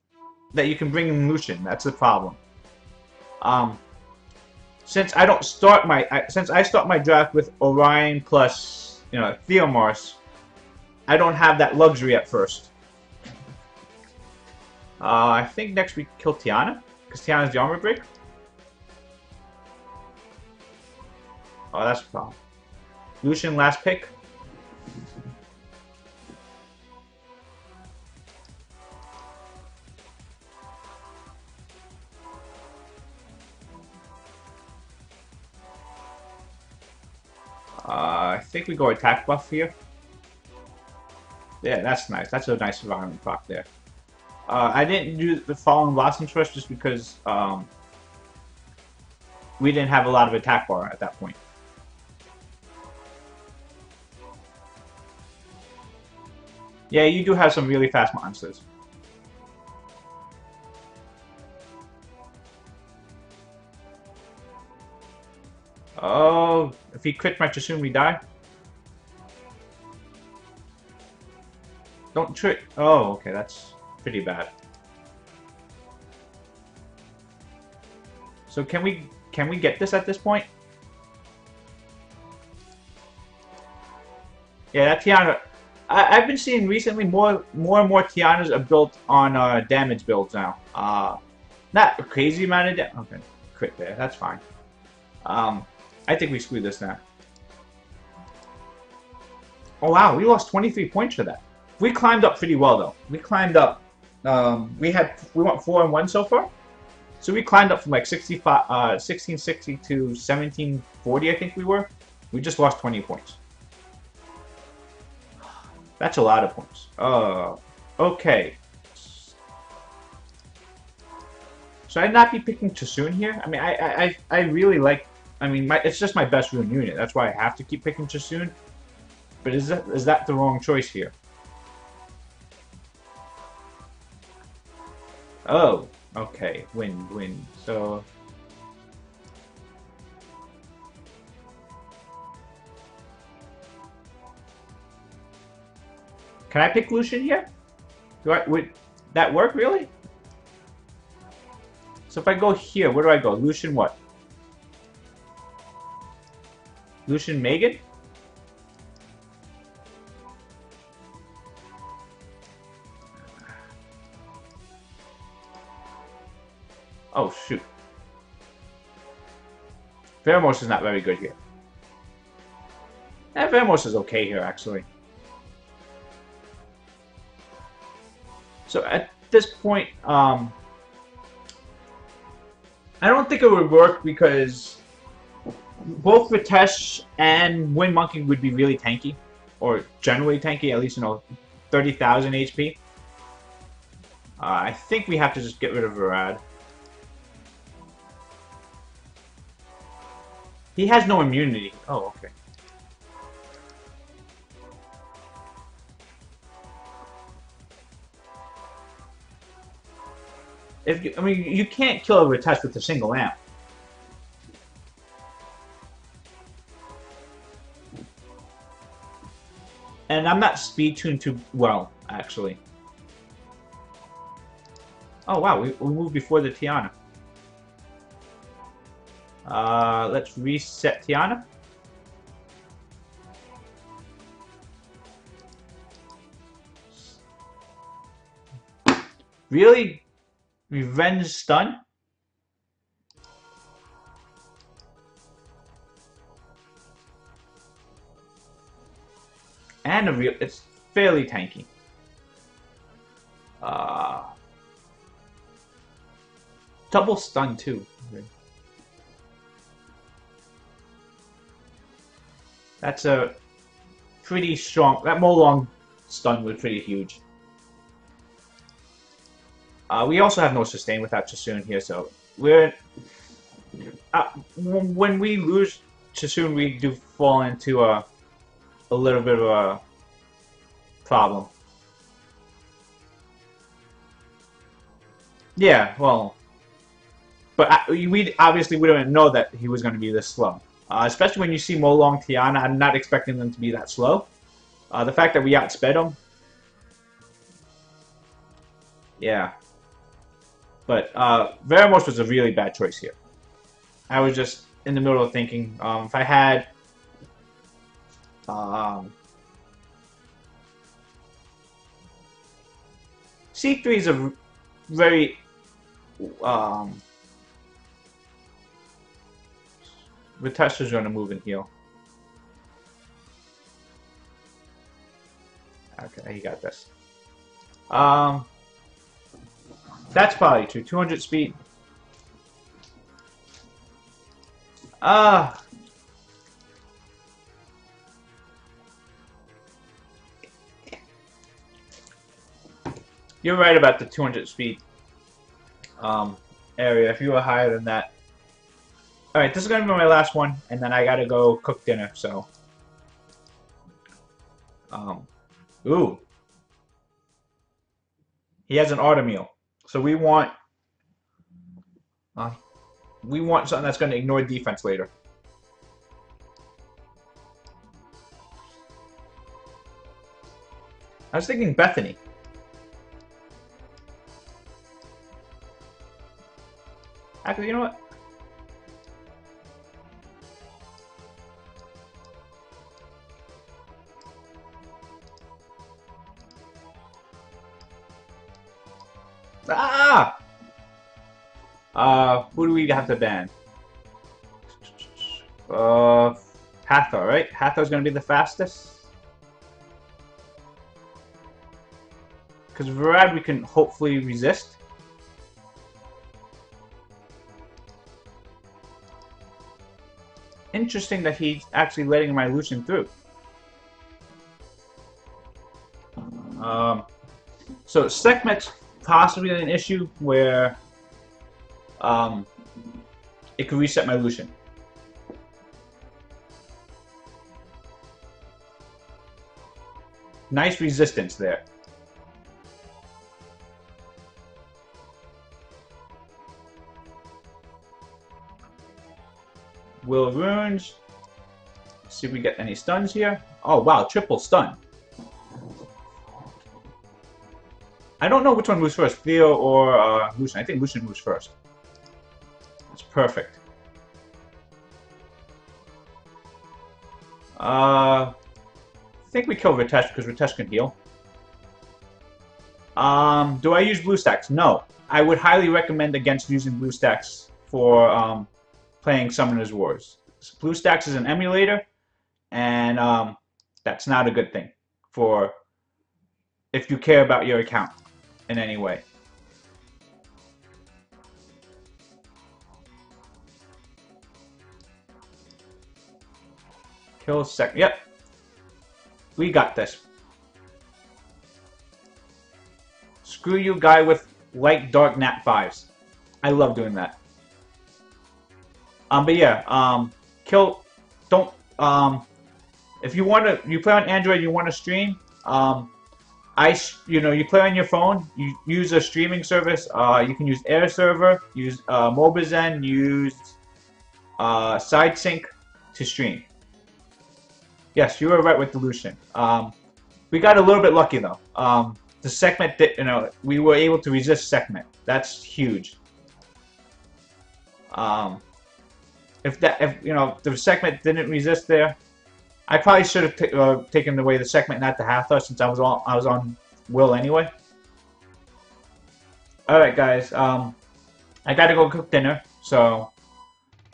[SPEAKER 1] that you can bring in Lucian? That's the problem. Since I don't start since I start my draft with Orion plus, you know, Theomars, I don't have that luxury at first. I think next we kill Tiana, because Tiana's the armor break. Oh, that's a problem. Lucian, last pick. I think we go attack buff here. Yeah, that's nice. That's a nice environment proc there. I didn't do the Fallen Blossoms first just because we didn't have a lot of attack bar at that point. Yeah, you do have some really fast monsters. Oh, if he crit my Chasun, we die. Don't trick. Oh, okay, that's pretty bad. So can we get this at this point? Yeah, that Tiana. I've been seeing recently more and more Tianas are built on damage builds now. Not a crazy amount of damage. Okay, crit there. That's fine. I think we screwed this now. Oh wow, we lost 23 points for that. We climbed up pretty well though. We climbed up. We went 4-1 so far. So we climbed up from like 1660 to 1740, I think we were. We just lost 20 points. That's a lot of points. Okay. Should I not be picking Chasun here? I mean, I really like... I mean, it's just my best rune unit. That's why I have to keep picking Chasun. But is that the wrong choice here? Oh, okay. Win. So... Can I pick Lucian here? Would that work, really? So if I go here, where do I go? Lucian what? Lucian Megan? Oh, shoot. Veramos is not very good here. Veramos is okay here, actually. So at this point, I don't think it would work because both Ritesh and Wind Monkey would be really tanky, or generally tanky, at least, 30,000 HP. I think we have to just get rid of Varad. He has no immunity. Oh, okay. I mean, you can't kill a Ritesh with a single amp. And I'm not speed tuned too well, actually. Oh wow, we moved before the Tiana. Let's reset Tiana. Really? Revenge stun? And it's fairly tanky. Double stun too. Okay. That's a pretty strong. That Molong stun was pretty huge. We also have no sustain without Chasun here, so we're... when we lose Chasun, we do fall into a little bit of a problem. Yeah, well... But we obviously we didn't know that he was going to be this slow. Especially when you see Molong Tiana, I'm not expecting them to be that slow. The fact that we outsped them... Yeah. But Veramos was a really bad choice here. I was just in the middle of thinking, if I had... C3 is a very... Ritesh is going to move and heal. Okay, he got this. That's probably true. 200 speed. You're right about the 200 speed area. If you were higher than that. Alright, this is going to be my last one, and then I gotta go cook dinner, so... Ooh. He has an auto meal. So we want something that's going to ignore defense later. I was thinking Bethany. Actually, you know what? Who do we have to ban? Hathor, right? Hathor's gonna be the fastest. Because Varad we can hopefully resist. interesting that he's actually letting my Lucian through. So Sekhmet's possibly an issue where it could reset my Lucian. Nice resistance there. Will Runes. Let's see if we get any stuns here. Oh wow, triple stun. I don't know which one moves first, Theo or Lucian. I think Lucian moves first. That's perfect. I think we kill Ritesh because Ritesh can heal. Do I use BlueStacks? No. I would highly recommend against using BlueStacks for playing Summoner's Wars. BlueStacks is an emulator, and that's not a good thing for if you care about your account in any way. Kill sec. Yep. We got this. Screw you, guy with light dark nat 5s. I love doing that. But yeah, kill. Don't. If you want to, you play on Android, you want to stream. You play on your phone. You use a streaming service. You can use Air Server, use Mobizen, use SideSync to stream. Yes, you were right with the Lucian. We got a little bit lucky though. The Sekhmet, we were able to resist Sekhmet. That's huge. If the Sekhmet didn't resist there, I probably should have taken away the Sekhmet, not the Hathor, since I was on Will anyway. All right, guys. I gotta go cook dinner, so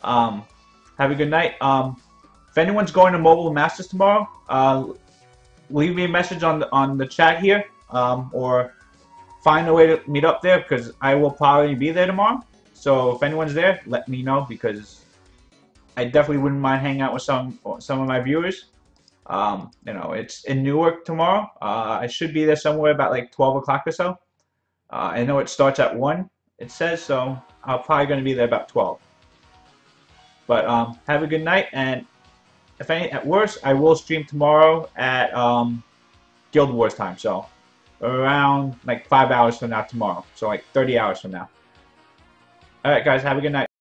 [SPEAKER 1] have a good night. If anyone's going to Mobile Masters tomorrow, leave me a message on the chat here, or find a way to meet up there because I will probably be there tomorrow. So if anyone's there, let me know because I definitely wouldn't mind hanging out with some of my viewers. It's in Newark tomorrow. I should be there somewhere about like 12 o'clock or so. I know it starts at 1, it says, so I'm probably going to be there about 12. But have a good night, and if at worst, I will stream tomorrow at Guild Wars time, so around like 5 hours from now tomorrow, so like 30 hours from now. Alright guys, have a good night.